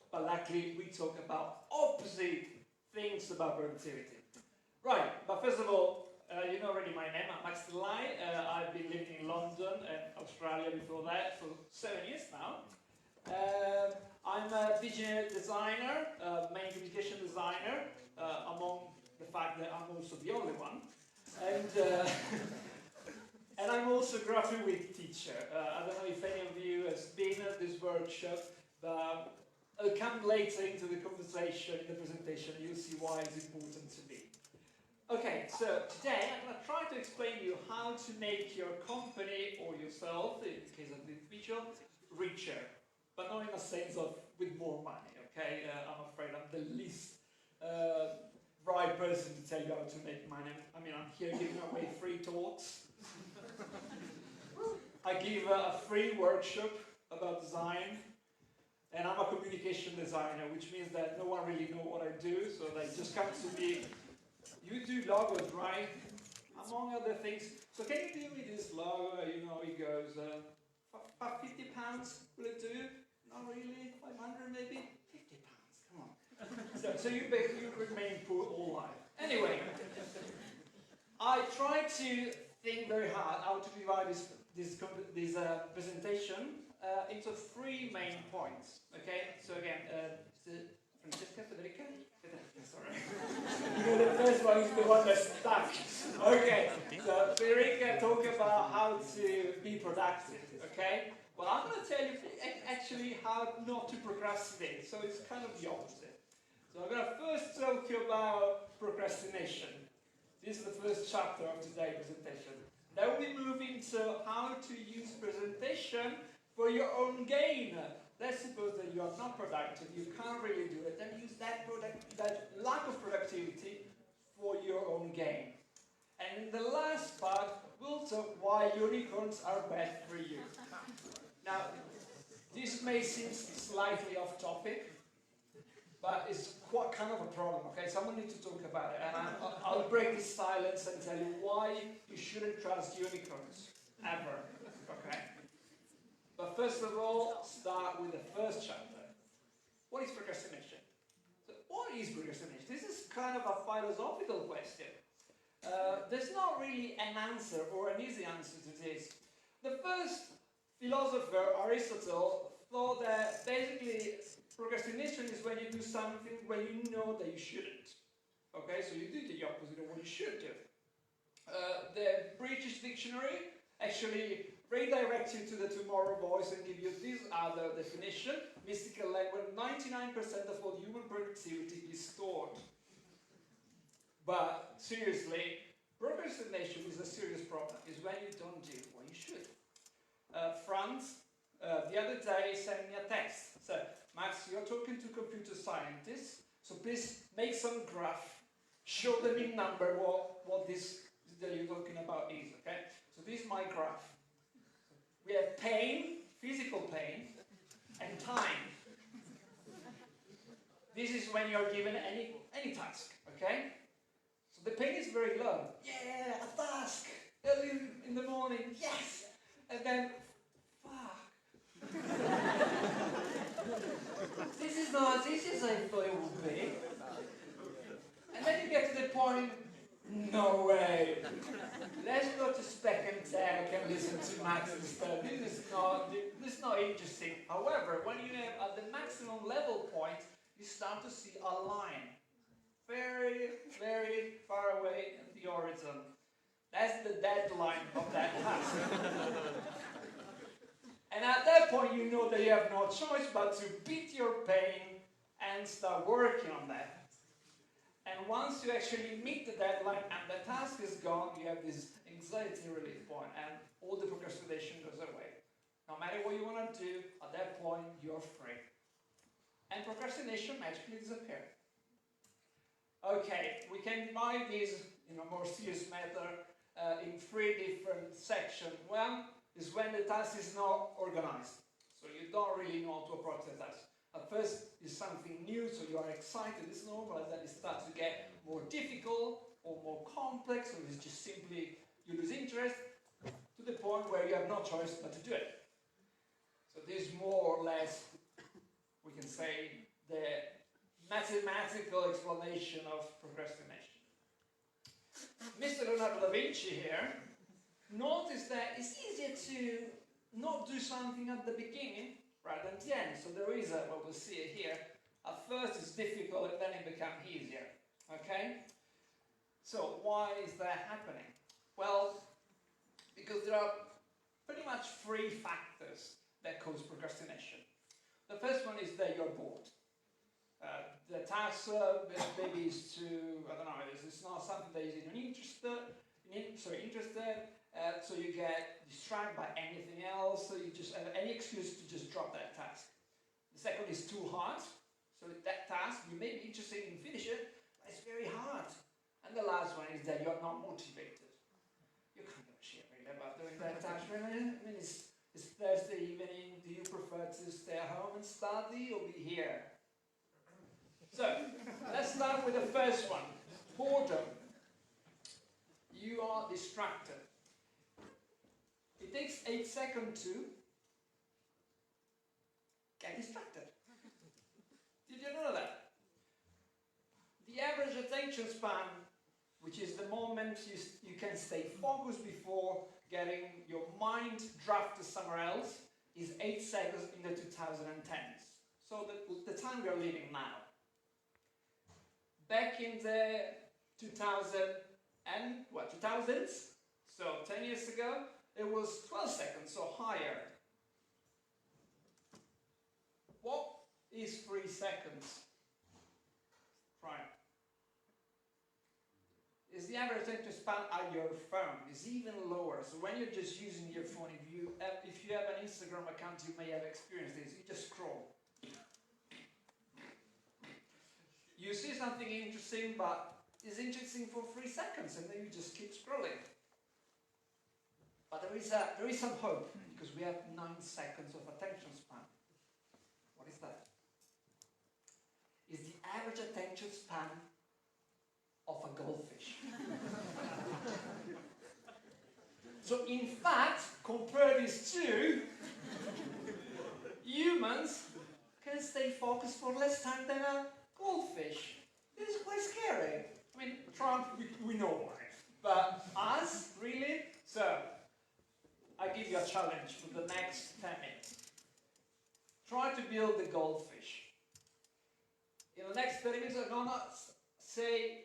But luckily, we talk about opposite things about productivity. Right, but first of all, you know already my name, I'm Max DELLAI. I've been living in London and Australia before that for 7 years now. I'm a digital designer, main communication designer, among the fact that I'm also the only one. And, and I'm also a graphic week teacher. I don't know if any of you has been at this workshop, but I'll come later into the conversation, in the presentation, you'll see why it's important to me. Okay, so today I'm going to try to explain to you how to make your company or yourself, in the case of the individual, richer. But not in a sense of with more money, okay? I'm afraid I'm the least right person to tell you how to make money. I mean, I'm here giving away free talks. I give a free workshop about design, and I'm a communication designer, which means that no one really knows what I do, so they just come to me. You do logos, right? Among other things. So can you do me this logo? You know, it goes, about £50, will it do? Not really, 500 maybe? £50, come on. So you remain poor all life. Anyway, I try to think very hard how to divide this presentation into 3 main points. Okay, so again, Francesca, Federica? Sorry. The first one is the one that's stuck. Okay, so Federica talked about how to be productive, okay? Well, I'm going to tell you actually how not to procrastinate, so it's kind of the opposite. So I'm going to first talk about procrastination. This is the first chapter of today's presentation. Then we move into how to use presentation for your own gain. Let's suppose that you are not productive, you can't really do it, then use that lack of productivity for your own gain. And in the last part, we'll talk why unicorns are bad for you. Now, this may seem slightly off topic, but it's quite kind of a problem, okay? Someone needs to talk about it, and I'll break this silence and tell you why you shouldn't trust unicorns, ever, okay? But first of all, start with the first chapter. What is procrastination? So what is procrastination? This is kind of a philosophical question. There's not really an answer or an easy answer to this. The first philosopher, Aristotle, thought that basically procrastination is when you do something when you know that you shouldn't. Okay, so you do the opposite of what you should do. The British Dictionary actually redirect you to the Tomorrow Voice and give you this other definition. Mystical language, 99% of all human productivity is stored. But seriously, procrastination is a serious problem. It's when you don't do what you should. Franz, the other day, sent me a text. Said, Max, you're talking to computer scientists, so please make some graph, show them in number what this that you're talking about is, okay? So this is my graph. We have pain, physical pain, and time. This is when you're given any task, okay? So the pain is very low. Yeah, a task! Early in the morning, yes! And then, fuck. This is not as easy as I thought it would be. And then you get to the point, no way. Let's go to Speck&Tech and listen to Max instead. This is not interesting. However, when you have at the maximum level point, you start to see a line. Very, very far away at the horizon. That's the deadline of that task. And at that point, you know that you have no choice but to beat your pain and start working on that. And once you actually meet the deadline and the task is gone, you have this anxiety relief point and all the procrastination goes away. No matter what you want to do, at that point, you're free. And procrastination magically disappears. Okay, we can divide this in a more serious matter in 3 different sections. One is when the task is not organized. So you don't really know how to approach the task. At first, it's something new, so you are excited, it's normal, and then it starts to get more difficult or more complex, or it's just simply you lose interest to the point where you have no choice but to do it. So this is more or less, we can say, the mathematical explanation of procrastination. Mr. Leonardo da Vinci here noticed that it's easier to not do something at the beginning rather than the end. So there is what we'll see here. At first it's difficult and then it becomes easier. Okay? So why is that happening? Well, because there are pretty much 3 factors that cause procrastination. The first one is that you're bored. The task maybe is too, I don't know, it's not something that is even interested, so you get distracted by anything else, so you just have any excuse to just drop that task. The second is too hard, so that task, you may be interested in finish it, but it's very hard. And the last one is that you're not motivated. You can't give a shit really about doing that task, really. I mean, it's Thursday evening, do you prefer to stay at home and study or be here? So, let's start with the first one, boredom. You are distracted. It takes 8 seconds to get distracted. Did you know that? The average attention span, which is the moment you can stay focused before getting your mind drafted somewhere else, is 8 seconds in the 2010s. So the time we are living now. Back in the 2000s, so 10 years ago, it was 12 seconds, so higher. What is 3 seconds? Try it. Is the average attention span at your phone? Is even lower. So when you're just using your phone, if you have an Instagram account, you may have experienced this. You just scroll. You see something interesting, but it's interesting for 3 seconds, and then you just keep scrolling. But there is some hope, because we have 9 seconds of attention span. What is that? It's the average attention span of a goldfish. So in fact, compare these two, humans can stay focused for less time than a goldfish. This is quite scary. I mean, Trump, we know why. But us, really? So, I give you a challenge for the next 10 minutes. Try to build the goldfish. In the next 30 minutes, I'm gonna say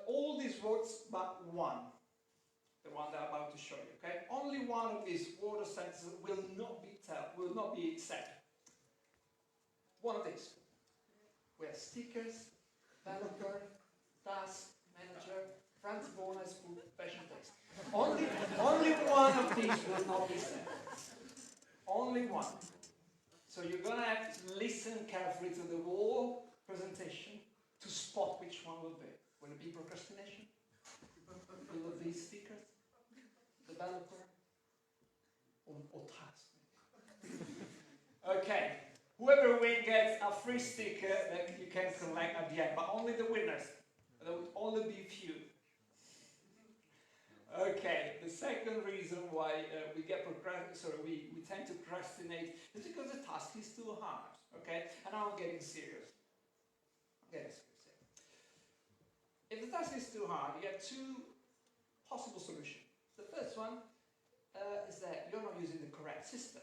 all these words but one. The one that I'm about to show you, okay? Only one of these word or sentences will not be said. One of these. We have stickers, developer, task, manager, France bonus, fashion text. Only one of these will not be said. Only one. So you're gonna have to listen carefully to the whole presentation to spot which one will be. Will it be procrastination? Will it be stickers, developer, or task? Okay. Whoever wins gets a free sticker that you can collect at the end, but only the winners. There will only be few. Okay, the second reason why we tend to procrastinate is because the task is too hard. Okay, and now I'm getting serious. If the task is too hard, you have 2 possible solutions. The first one is that you're not using the correct system.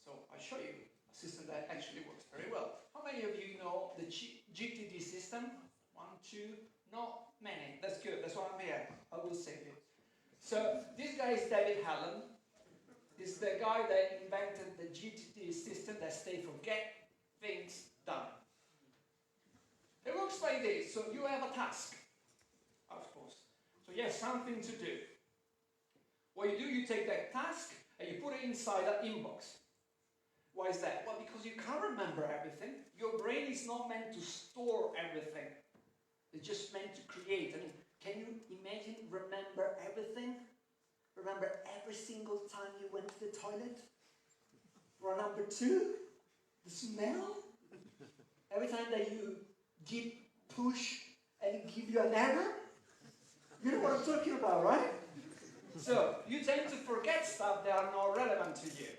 So I'll show you a system that actually works very well. How many of you know the GTD system? 1, 2, not many. That's good, that's why I'm here. I will save you. So this guy is David Allen. He's the guy that invented the GTD system that stands for Get Things Done. It works like this. So you have a task, of course. So you have something to do. What you do, you take that task and you put it inside an inbox. Why is that? Well, because you can't remember everything. Your brain is not meant to store everything. It's just meant to create. I mean, can you imagine remember everything? Remember every single time you went to the toilet? For number 2, the smell? Every time that you push and give you an error? You know what I'm talking about, right? So, you tend to forget stuff that are not relevant to you.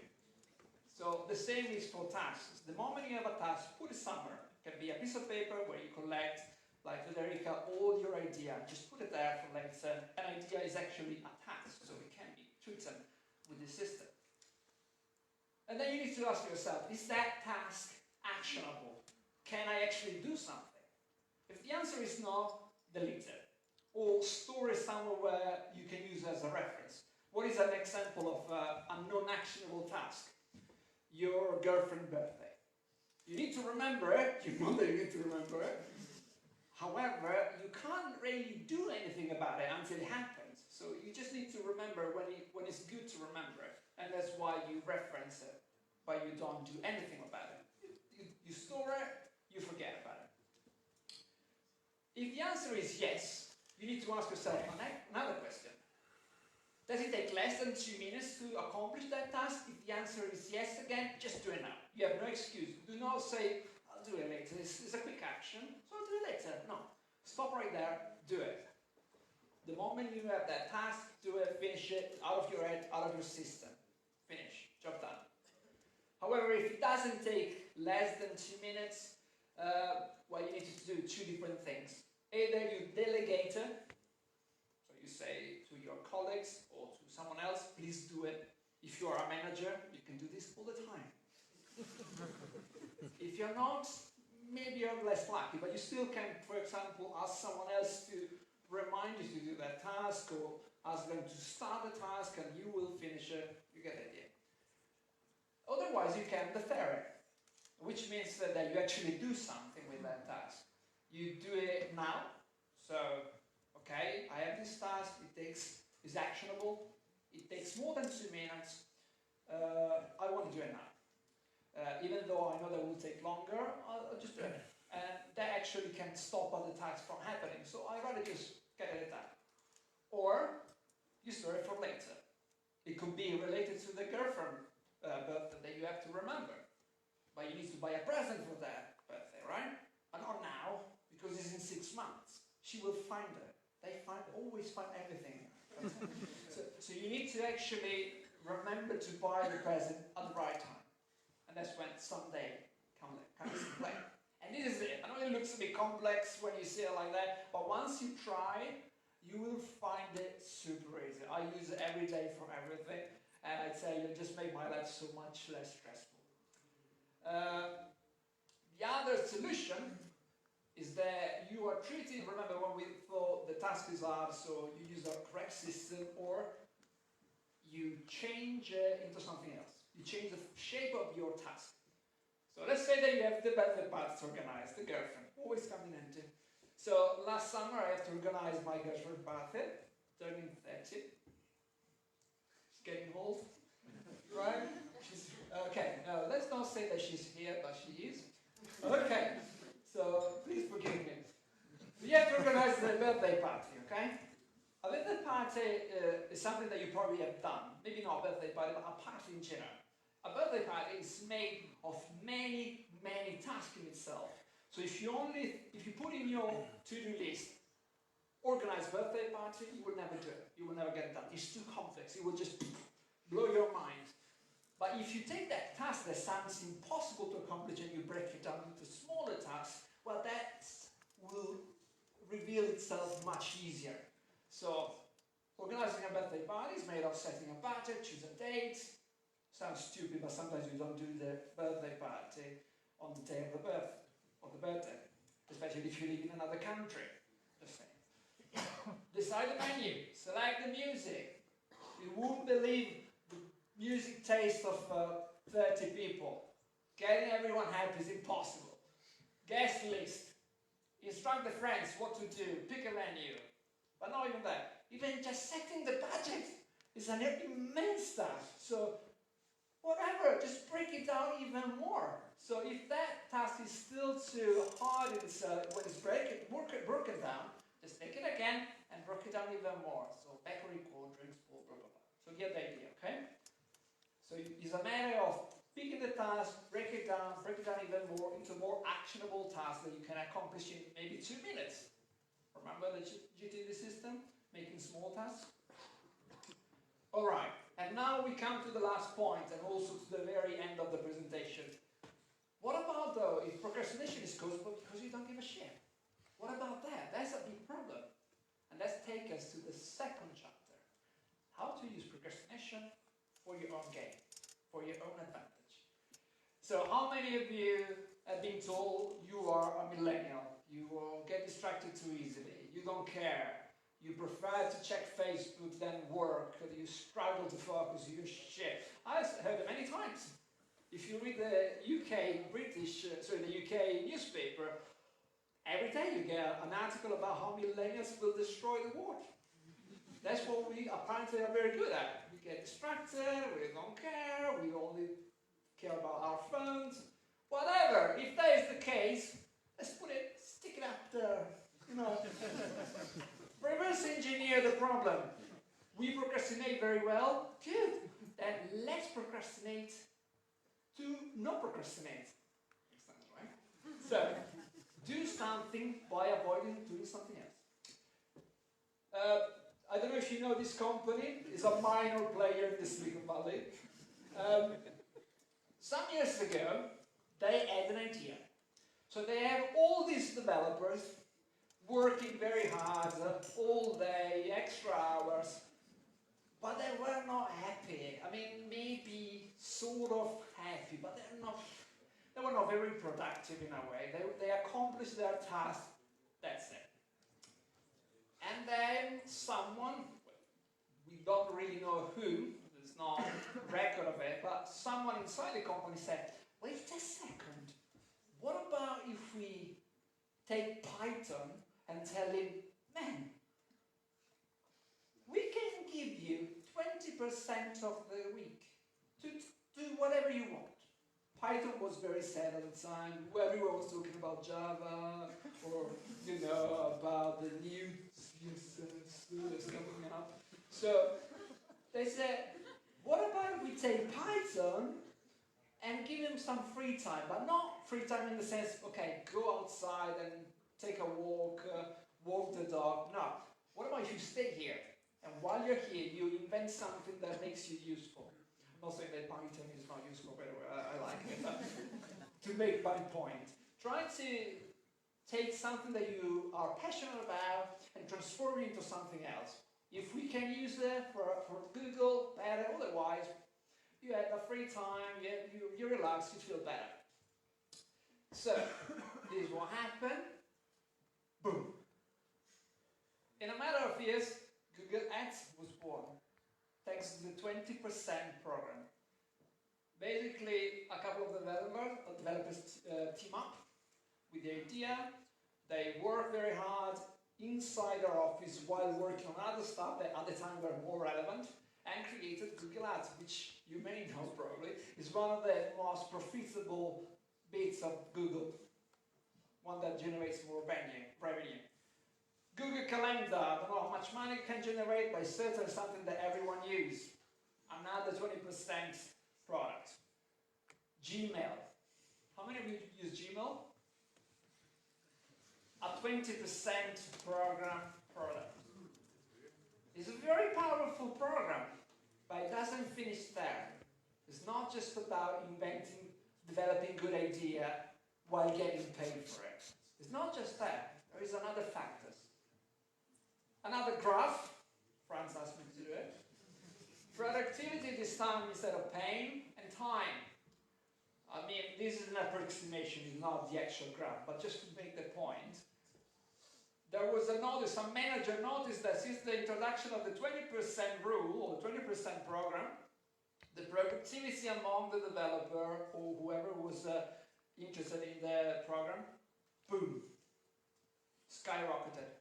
So, the same is for tasks. The moment you have a task, put it somewhere. It can be a piece of paper where you collect, like Federica, all your idea. Just put it there for later. An idea is actually a task, so it can be treated with the system. And then you need to ask yourself, is that task actionable? Can I actually do something? If the answer is no, delete it. Or store it somewhere where you can use as a reference. What is an example of a non-actionable task? Your girlfriend's birthday. You need to remember it. You know that you need to remember it. However, you can't really do anything about it until it happens. So you just need to remember when it's good to remember it. And that's why you reference it, but you don't do anything about it. You store it, you forget about it. If the answer is yes, you need to ask yourself another question. Does it take less than 2 minutes to accomplish that task? If the answer is yes again, just do it now. You have no excuse. Do not say, I'll do it later. It's a quick action, so I'll do it later. No. Stop right there, do it. The moment you have that task, do it, finish it, out of your head, out of your system. Finish, job done. However, if it doesn't take less than 2 minutes, well, you need to do 2 different things. Either you delegate it, so you say to your colleagues or to someone else, please do it. If you are a manager, you can do this all the time. If you're not, maybe you're less lucky, but you still can, for example, ask someone else to remind you to do that task, or ask them to start the task and you will finish it. You get the idea. Otherwise, you can defer it, which means that you actually do something with that task. You do it now. So, okay, I have this task, it's actionable, it takes more than 2 minutes, I want to do it now. Even though I know that will take longer, I'll just do it. And that actually can stop other tasks from happening, so I'd rather just get it done. Or, you store it for later. It could be related to the girlfriend birthday that you have to remember. But you need to buy a present for that birthday, right? And not now, because it's in 6 months. She will find it. They always find everything. So you need to actually remember to buy the present at the right time. And that's when someday comes into play. And this is it. I know it looks a bit complex when you see it like that, but once you try, you will find it super easy. I use it every day for everything, and I tell you, it just makes my life so much less stressful. The other solution is that you are treating, remember when we thought the task is hard, so you use a correct system, or you change it into something else. You change the shape of your task. So let's say that you have the birthday party to organize, the girlfriend, always coming into. So last summer I have to organize my girlfriend's birthday, turning 30. She's getting old, right? Okay, no, let's not say that she's here, but she is. Okay, so please forgive me. You have to organize the birthday party, okay? A birthday party is something that you probably have done. Maybe not a birthday party, but a party in general. A birthday party is made of many, many tasks in itself. So if you put in your to-do list, organize birthday party, you will never do it. You will never get it done. It's too complex. It will just blow your mind. But if you take that task that sounds impossible to accomplish and you break it down into smaller tasks, well, that will reveal itself much easier. So, organizing a birthday party is made of setting a budget, choose a date. Sounds stupid, but sometimes you don't do the birthday party on the day of the birthday, especially if you live in another country. Just saying. Decide the menu, select the music. You won't believe the music taste of 30 people. Getting everyone happy is impossible. Guest list. Instruct the friends what to do. Pick a menu. But not even that. Even just setting the budget is an immense task. So whatever, just break it down even more. So if that task is still too hard when it's broken down, just take it again and break it down even more. So bakery, cold drinks, blah, blah, blah. So you get the idea, okay? So it's a matter of picking the task, break it down even more into more actionable tasks that you can accomplish in maybe 2 minutes. Remember the GTD system? Making small tasks? Alright, and now we come to the last point and also to the very end of the presentation. What about though if procrastination is caused because you don't give a shit? What about that? That's a big problem. And let's take us to the second chapter. How to use procrastination for your own gain, for your own advantage. So how many of you have been told you are a millennial? You will get distracted too easily. You don't care. You prefer to check Facebook than work. You struggle to focus. You shit. I've heard it many times. If you read the UK newspaper, every day you get an article about how millennials will destroy the world. That's what we apparently are very good at. We get distracted, we don't care, we only care about our phones. Whatever, if that is the case, let's stick it up there, you know. Reverse engineer the problem. We procrastinate very well, good. Then let's procrastinate to not procrastinate. Makes sense, right? So, do something by avoiding doing something else. I don't know if you know this company. It's a minor player in the Silicon Valley. Some years ago, they had an idea. So they have all these developers working very hard, all day, extra hours, but they were not happy. I mean, maybe sort of happy, but they were not very productive in a way. They accomplished their task, that's it. And then someone, we don't really know who, there's no record of it, but someone inside the company said, wait a second, what about if we take Python and tell him, man, we can give you 20% of the week to do whatever you want. Python was very sad at the time. Everyone was talking about Java or, you know, about the new that's coming up. So they said, what about we take Python and give him some free time, but not free time in the sense, okay, go outside and take a walk, walk the dog. No. What about if you stay here? And while you're here, you invent something that makes you useful. I'm not saying that Python is not useful, by the way, I like it. But to make my point, try to take something that you are passionate about and transform it into something else. If we can use it for Google, better, otherwise, you have a free time, you relax, you feel better. So, this is what happened. Boom. In a matter of years, Google Ads was born, thanks to the 20% program. Basically, a couple of developers team up with the idea. They work very hard inside their office while working on other stuff that at the time were more relevant, and created Google Ads, which you may know probably is one of the most profitable bits of Google, one that generates more revenue. Google Calendar, I don't know how much money it can generate, but it's certainly something that everyone uses. Another 20% product. Gmail. How many of you use Gmail? A 20% program product. It's a very powerful program, but it doesn't finish there. It's not just about developing good idea while getting paid for it. It's not just that. There is another factors. Another graph. Franz asked me to do it. Productivity this time instead of pain and time. I mean, this is an approximation, it's not the actual graph, but just to make the point. There was some manager noticed that since the introduction of the 20% rule, or the 20% program, the productivity among the developer, or whoever was interested in the program, boom, skyrocketed.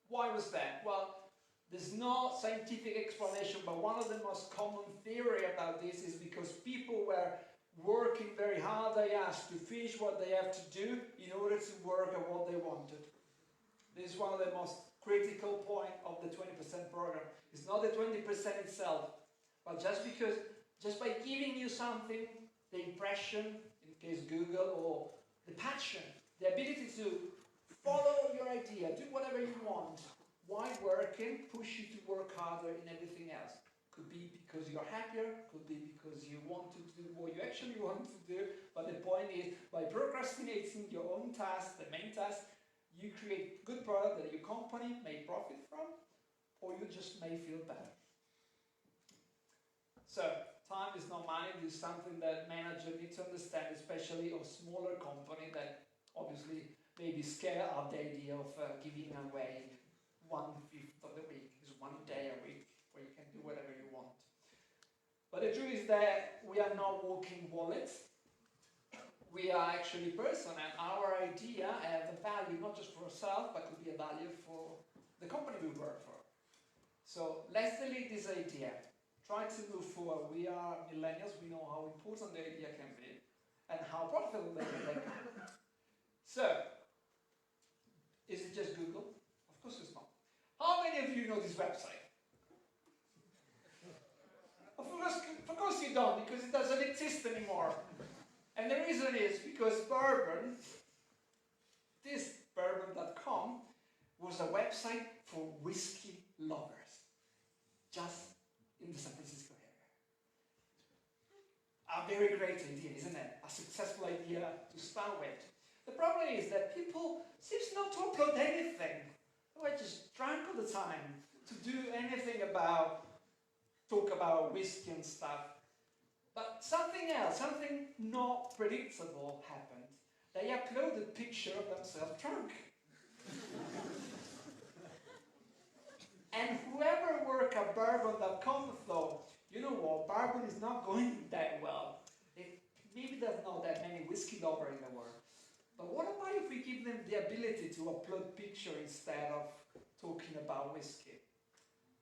Why was that? Well, There's no scientific explanation, but one of the most common theory about this is because people were working very hard, they asked to finish what they have to do in order to work at what they wanted. This is one of the most critical points of the 20% program. It's not the 20% itself, but just by giving you something, the impression, in case Google, or the passion, the ability to follow your idea, do whatever you want, while working, push you to work harder in everything else. Could be because you're happier, could be because you want to do what you actually want to do, but the point is, by procrastinating your own task, the main task, you create good product that your company may profit from, or you just may feel better. So, time is not money. This is something that managers need to understand, especially a smaller company that obviously may be scared of the idea of giving away 1/5 of the week. It's 1 day a week where you can do whatever you want. But the truth is that we are not walking wallets. We are actually person, and our idea has a value not just for ourselves, but could be a value for the company we work for. So let's delete this idea. Try to move forward. We are millennials, we know how important the idea can be and how profitable they can be. So, is it just Google? Of course it's not. How many of you know this website? Of course you don't, because it doesn't exist anymore. And the reason is because bourbon, this bourbon.com, was a website for whiskey lovers, just in the San Francisco area. A very great idea, isn't it? A successful idea to start with. The problem is that people seem not to upload anything. They just drunk all the time to do anything about, talk about whiskey and stuff. But something else, something not predictable happened. They uploaded a picture of themselves drunk. And whoever worked at bourbon.com thought, you know what, bourbon is not going that well. Maybe there's not that many whiskey lovers in the world. But what about if we give them the ability to upload pictures instead of talking about whiskey?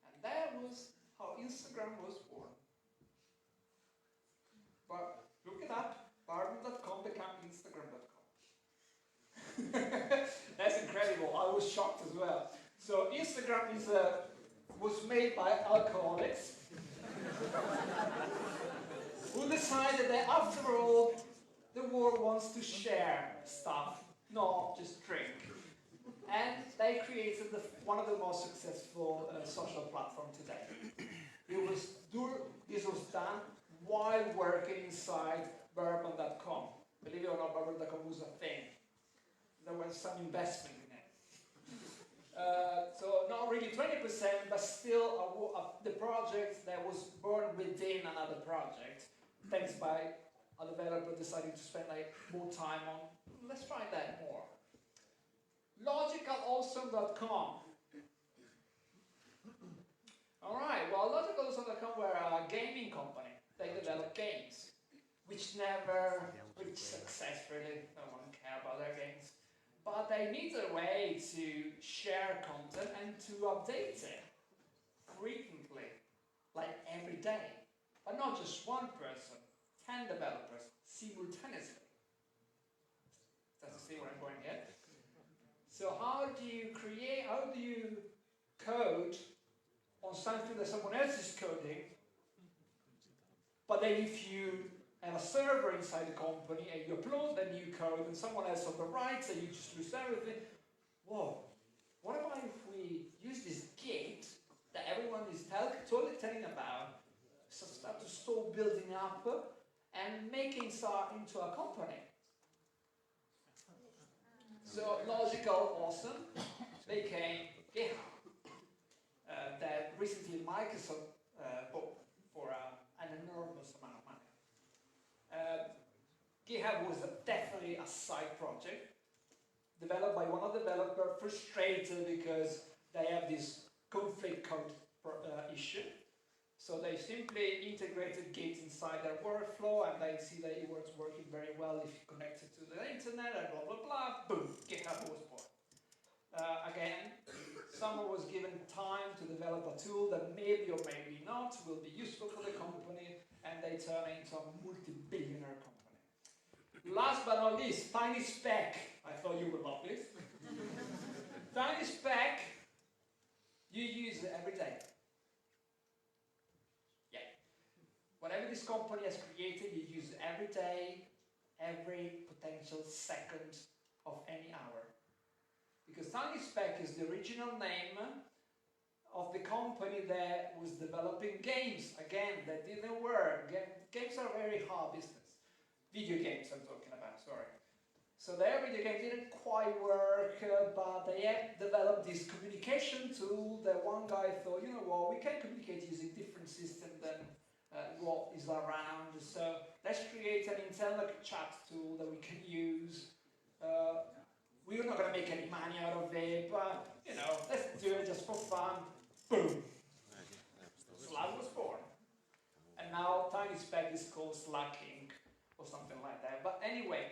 And that was how Instagram was born. But look it up, bourbon.com became Instagram.com. That's incredible, I was shocked as well. So Instagram was made by alcoholics who decided that after all, the world wants to share stuff, not just drink. And they created one of the most successful social platforms today. This was done while working inside bourbon.com. Believe it or not, bourbon.com was a thing. There was some investment in it. So not really 20%, but still the project that was born within another project, thanks by a developer deciding to spend more time on, let's try that more. LogicalAwesome.com. Alright, well, LogicalAwesome.com were a gaming company. They developed games, which never reached success really. No one cared about their games. But they needed a way to share content and to update it frequently, like every day. But not just one person, 10 developers simultaneously. Does you see where I'm going here? So how do you code on something that someone else is coding, but then if you have a server inside the company and you upload the new code and someone else overwrites and you just lose everything, whoa, what about if we use this gate that everyone is totally telling about, so start to start building up and making start into a company. So Logical Awesome became GitHub that recently Microsoft bought for an enormous amount of money. GitHub was definitely a side project developed by one of the developers, frustrated because they have this conflict code issue. So they simply integrated Git inside their workflow and they see that it was working very well if you connect it to the internet and blah, blah, blah. Boom, GitHub was born. Again, someone was given time to develop a tool that maybe or maybe not will be useful for the company, and they turn it into a multi-billionaire company. Last but not least, Tiny Speck. I thought you would love this. Tiny Speck, you use it every day. Yeah. Whatever this company has created, you use it every day, every potential second of any hour. Because Tiny Speck is the original name of the company that was developing games. Again, that didn't work. Games are a very hard business. Video games I'm talking about, sorry. So their video game didn't quite work, but they had developed this communication tool that one guy thought, you know what, we can communicate using different systems than what is around. So let's create an Untitled Chapter tool that we can use. We're not going to make any money out of it, but, you know, let's do it just for fun. Boom! Slack was born. And now Tiny Speck is called Slack Inc. or something like that. But anyway,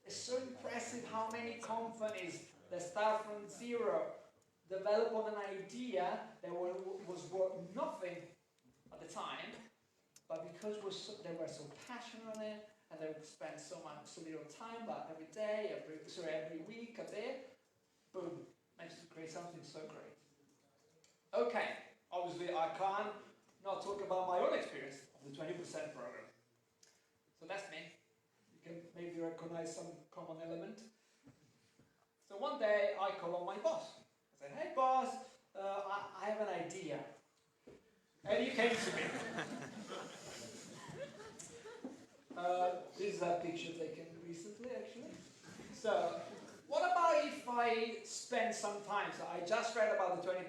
it's so impressive how many companies that start from zero develop on an idea that was worth nothing at the time, but because they were so passionate on it, and they would spend so little time, but every day, every week, a bit, boom, managed to create something so great. Okay, obviously I can't not talk about my own experience of the 20% program. So that's me. You can maybe recognize some common element. So one day I call on my boss. I said, hey boss, I have an idea. And he came to me. This is a picture taken recently, actually. So, what about if I spend some time? So I just read about the 20%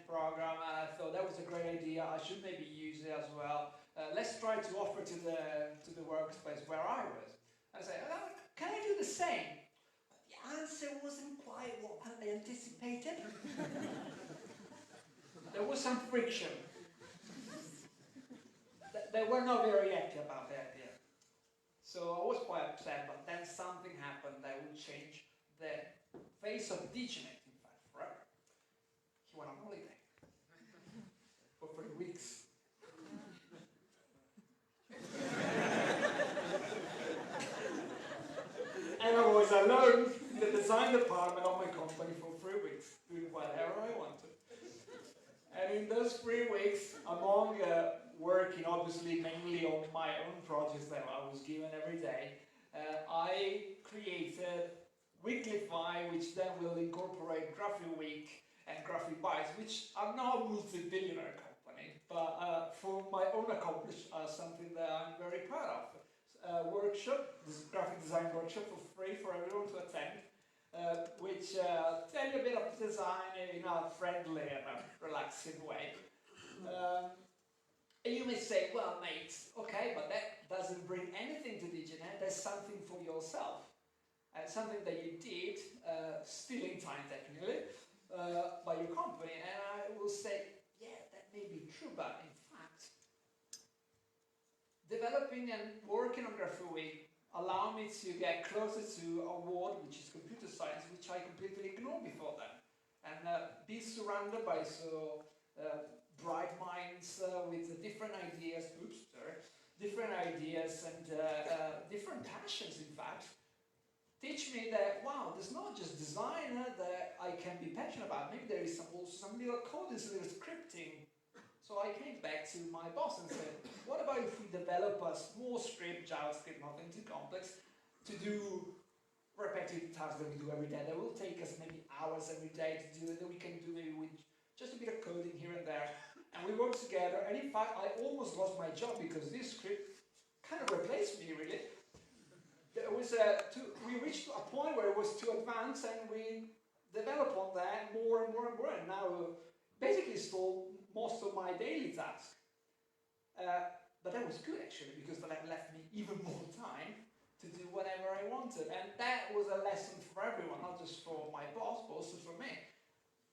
program, and I thought that was a great idea. I should maybe use it as well. Let's try to offer to the workspace where I was. I said, can I do the same? The answer wasn't quite what I anticipated. There was some friction. They were not very happy about the idea. So I was quite upset, but then something happened that would change the face of DigiNet, in fact, forever. He went on holiday for 3 weeks. And I was alone in the design department of my company for 3 weeks, doing whatever I wanted. And in those 3 weeks, among working obviously mainly on my own projects that I was given every day, I created Weeklify, which then will incorporate Graphic Week and Graphic Bytes, which are now a multi-billionaire company, but for my own accomplishment, something that I'm very proud of. Workshop, this graphic design workshop for free for everyone to attend, which tell you a bit of design in a friendly and relaxing way. And you may say, well, mate, okay, but that doesn't bring anything to DigiNet. That's something for yourself. Something that you did, still in time technically, by your company. And I will say, yeah, that may be true, but in fact, developing and working on Graphic Week allow me to get closer to a world which is computer science, which I completely ignored before then. And be surrounded by so bright minds with different ideas, different ideas and different passions, in fact, teach me that, wow, there's not just design that I can be passionate about. Maybe there is also some little coding, some little scripting. So I came back to my boss and said, what about if we develop a small script, JavaScript, nothing too complex, to do repetitive tasks that we do every day. That will take us maybe hours every day to do it, that we can do maybe with just a bit of coding here and there. And we worked together, and in fact, I almost lost my job because this script kind of replaced me, really. There was we reached a point where it was too advanced, and we developed on that more and more and more, and now basically stole most of my daily tasks. But that was good, actually, because that left me even more time to do whatever I wanted. And that was a lesson for everyone, not just for my boss, but also for me.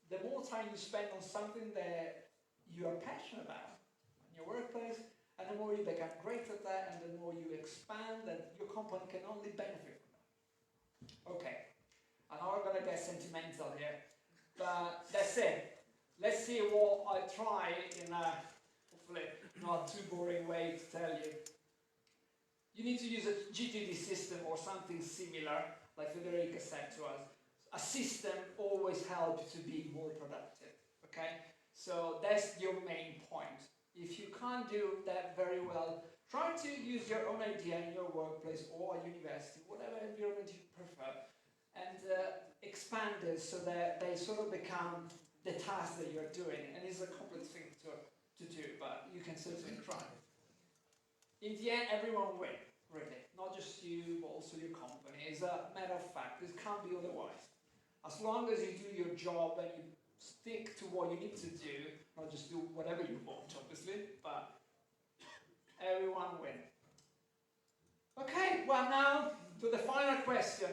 The more time you spend on something that you are passionate about in your workplace, and the more you become great at that, and the more you expand, and your company can only benefit from that. Okay, I know I'm going to get sentimental here, but that's it. let's see what I try in a hopefully not too boring way to tell you. You need to use a GTD system or something similar, like Federica said to us. A system always helps to be more productive, okay? So that's your main point. If you can't do that very well, try to use your own idea in your workplace or at university, whatever environment you prefer, and expand it so that they sort of become the task that you're doing. And it's a complex thing to do, but you can certainly try. In the end, everyone wins, really. Not just you, but also your company. It's a matter of fact. It can't be otherwise. As long as you do your job and you stick to what you need to do, not just do whatever you want, obviously, but everyone wins. Okay, well now to the final question.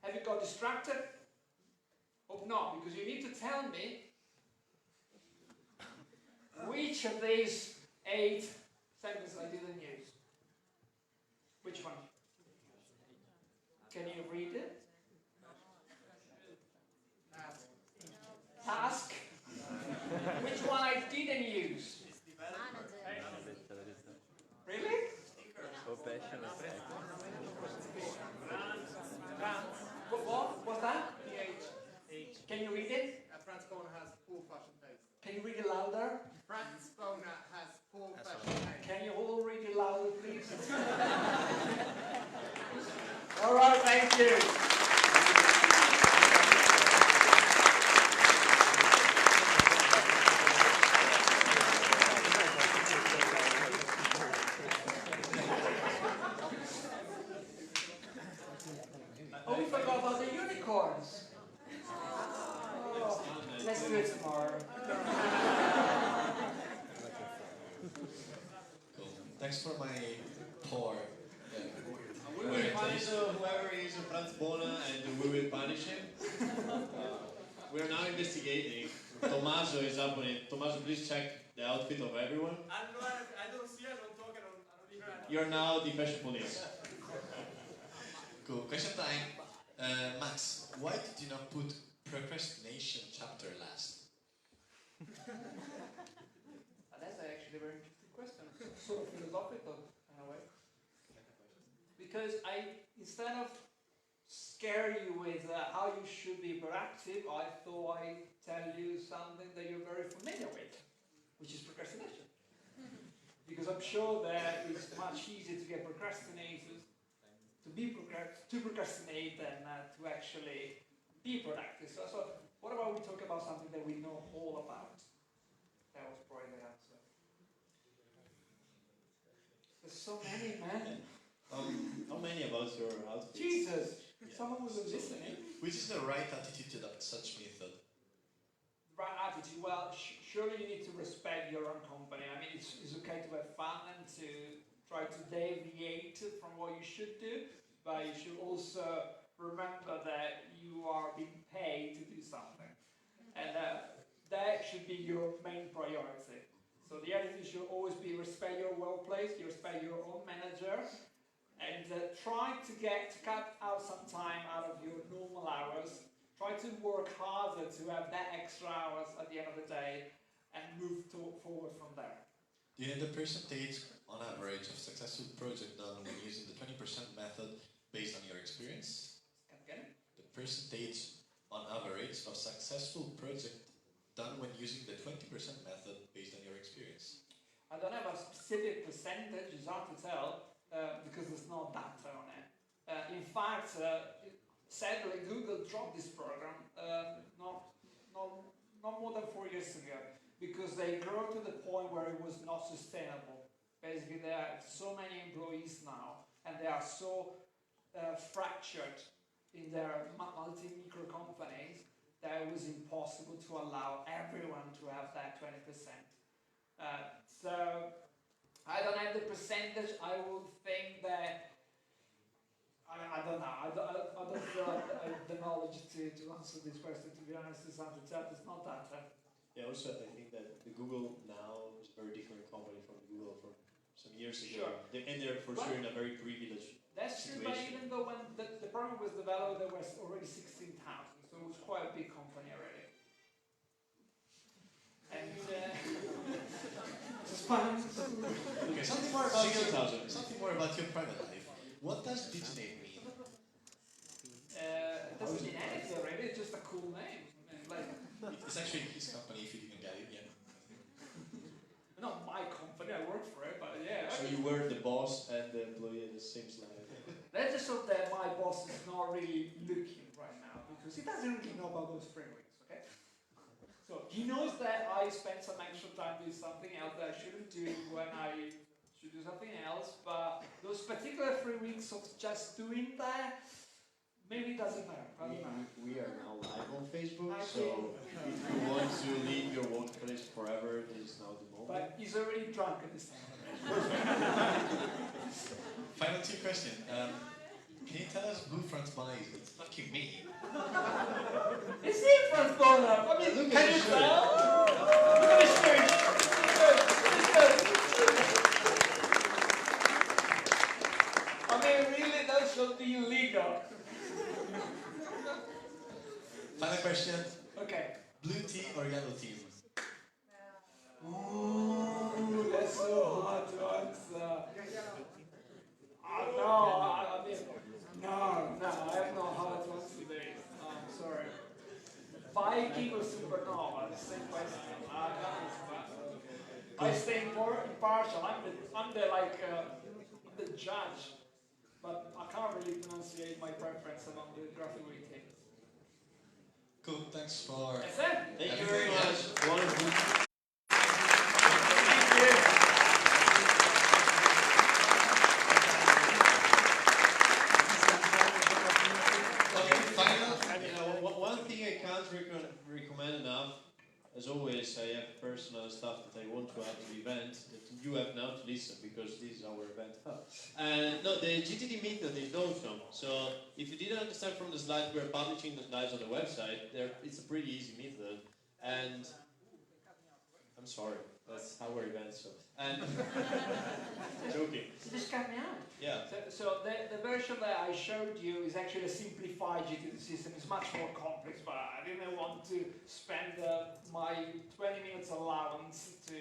Have you got distracted? Hope not, because you need to tell me which of these 8 sentences I didn't use. Which one? Can you read it? Task. Which one I didn't use? Really? What was that? Can you read it? Franz Boner has poor fashion taste. Can you read it louder? Franz Boner has poor fashion taste. Can you all read it louder, please? All right, thank you. Oh, we forgot about the unicorns. Oh, let's do it tomorrow. Cool. Thanks for my pour. We will punish whoever is Franz Boner and we will punish him. We are now investigating. Tommaso is up on it. Tommaso, please check the outfit of everyone. I don't see, I don't talk, I don't hear. You're now the fashion police. Cool. Question time. Max, why did you not put procrastination chapter last? That's actually a very interesting question. Sort of philosophical in a way. Because instead of scare you with how you should be proactive, I thought I'd tell you something that you're very familiar with, which is procrastination. Because I'm sure that it's much easier to get procrastinators to procrastinate than to actually be productive. So what about we talk about something that we know all about? That was probably the answer. There's so many, man. How many about your outfits? Jesus! Yeah. Someone was listening. Which is the right attitude to adopt such method? Right attitude. Well, surely you need to respect your own company. I mean, it's okay to have fun and to try to deviate from what you should do, but you should also remember that you are being paid to do something, and that should be your main priority. So the attitude should always be respect your workplace, you respect your own manager, and try to cut out some time out of your normal hours. Try to work harder to have that extra hours at the end of the day and move forward from there. Do you know the percentage on average of successful project done when using the 20% method based on your experience? Come again? The percentage on average of successful project done when using the 20% method based on your experience? I don't have a specific percentage, it's hard to tell, because there's no data on it. In fact, sadly, Google dropped this program not more than 4 years ago, because they grew to the point where it was not sustainable. Basically, there are so many employees now, and they are so fractured in their multi-micro companies that it was impossible to allow everyone to have that 20%. So I don't have the percentage. I would think that I don't know. I don't feel like I have the knowledge to answer this question. To be honest, it's not that. Yeah, also I think that the Google now is a very different company from Google from some years ago. Sure. And they're for sure in a very privileged That's true, but situation. even though when the program was developed, there was already 16,000, so it was quite a big company already. more about your, 60,000. something more about your private life. What does digitate mean? It doesn't mean anything already, it's just a cool name. I mean, like, It's actually his company, if you didn't get it yet. not my company, I work for it, but yeah. So you were the boss and the employee at the same slide. Let's just hope that my boss is not really looking right now, because he doesn't really know about those frameworks, okay? So he knows that I spent some extra time doing something else that I shouldn't do when I should do something else, but those particular 3 weeks of just doing that, maybe it doesn't matter. We are now live on Facebook, I so if you want to leave your workplace forever, this is now the moment. But he's already drunk at this time. Final two questions. Can you tell us who Franz Bonner is? It's fucking me. Is he Franz Bonner? I mean, Look can at you the tell? Look at his shirt. I mean, really, that should be illegal. Final question. Okay. Blue team or yellow team? Ooh, that's so hard to answer. No, I mean, no, I have no hard to answer this. I'm sorry. Viking or Supernova, the same question. I stay impartial. I'm the judge, but I can't really pronunciate my preference among the graphic retailers. Cool, thanks for... That's it. Thank you very much. Wonderful. One thing I can't recommend enough, as always, I have personal stuff that I want to add to the event that you have now to listen because this is our event. No, the GTD method is awesome. So if you didn't understand from the slides, we're publishing the slides on the website. It's a pretty easy method, and I'm sorry, that's our event. So and joking. You just cut me out. Yeah. So the version that I showed you is actually a simplified GTD system. It's much more complex, but I didn't want to spend my 20 minutes allowance to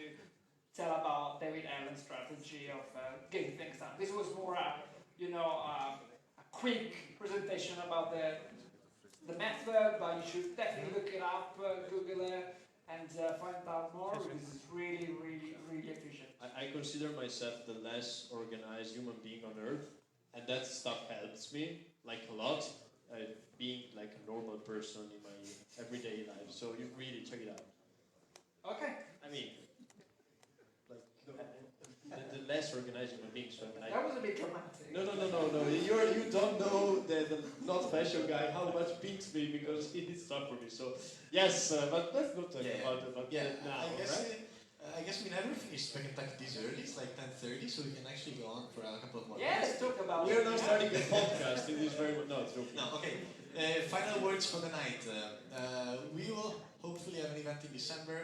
tell about David Allen's strategy of getting things done. This was more a quick presentation about the method, but you should definitely look it up, Google it, and find out more. This is really, really, really efficient. I consider myself the less organized human being on earth, and that stuff helps me like a lot, being like a normal person in my everyday life. So you really check it out. Okay. I mean, like the less organized human being. So like, That was a bit dramatic. no. You don't know the not fashion guy how much beats me because he did stuff for me. So yes, but let's not talk about that now. I guess we never finished Speck&Tech this early. It's like 10:30, so we can actually go on for a couple of more Yeah, minutes. let's talk about We are now starting a podcast. It is very no, it's joking. No, okay. Final words for the night. We will hopefully have an event in December.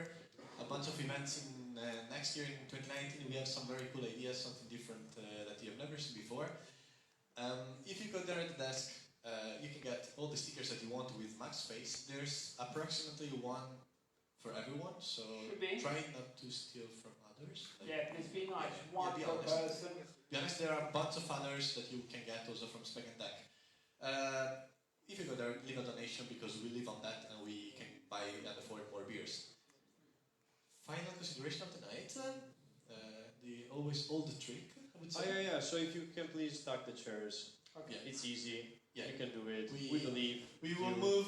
A bunch of events in next year in 2019. We have some very cool ideas, something different that you have never seen before. If you go there at the desk, you can get all the stickers that you want with max space. There's approximately one for everyone, so try not to steal from others. Yeah, please be nice. One be per honest. person. Be honest, there are a bunch of others that you can get also from Speck&Tech. If you go there, leave a donation because we live on that and we can buy and afford more beers. Final consideration of the night, the always old trick, I would say. Yeah. So if you can please stack the chairs. Okay. Yeah, it's easy. Yeah. You can do it. We believe. We will move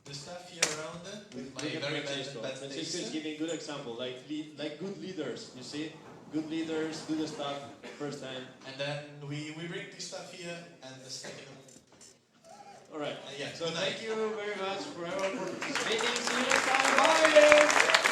the stuff here around with my very bad Francisco taste. is giving good example, like good leaders. You see, good leaders do the stuff first time. And then we bring this stuff here and stack it up. All right. Yeah. So thank you very much for everyone for participating. See you next time. Bye!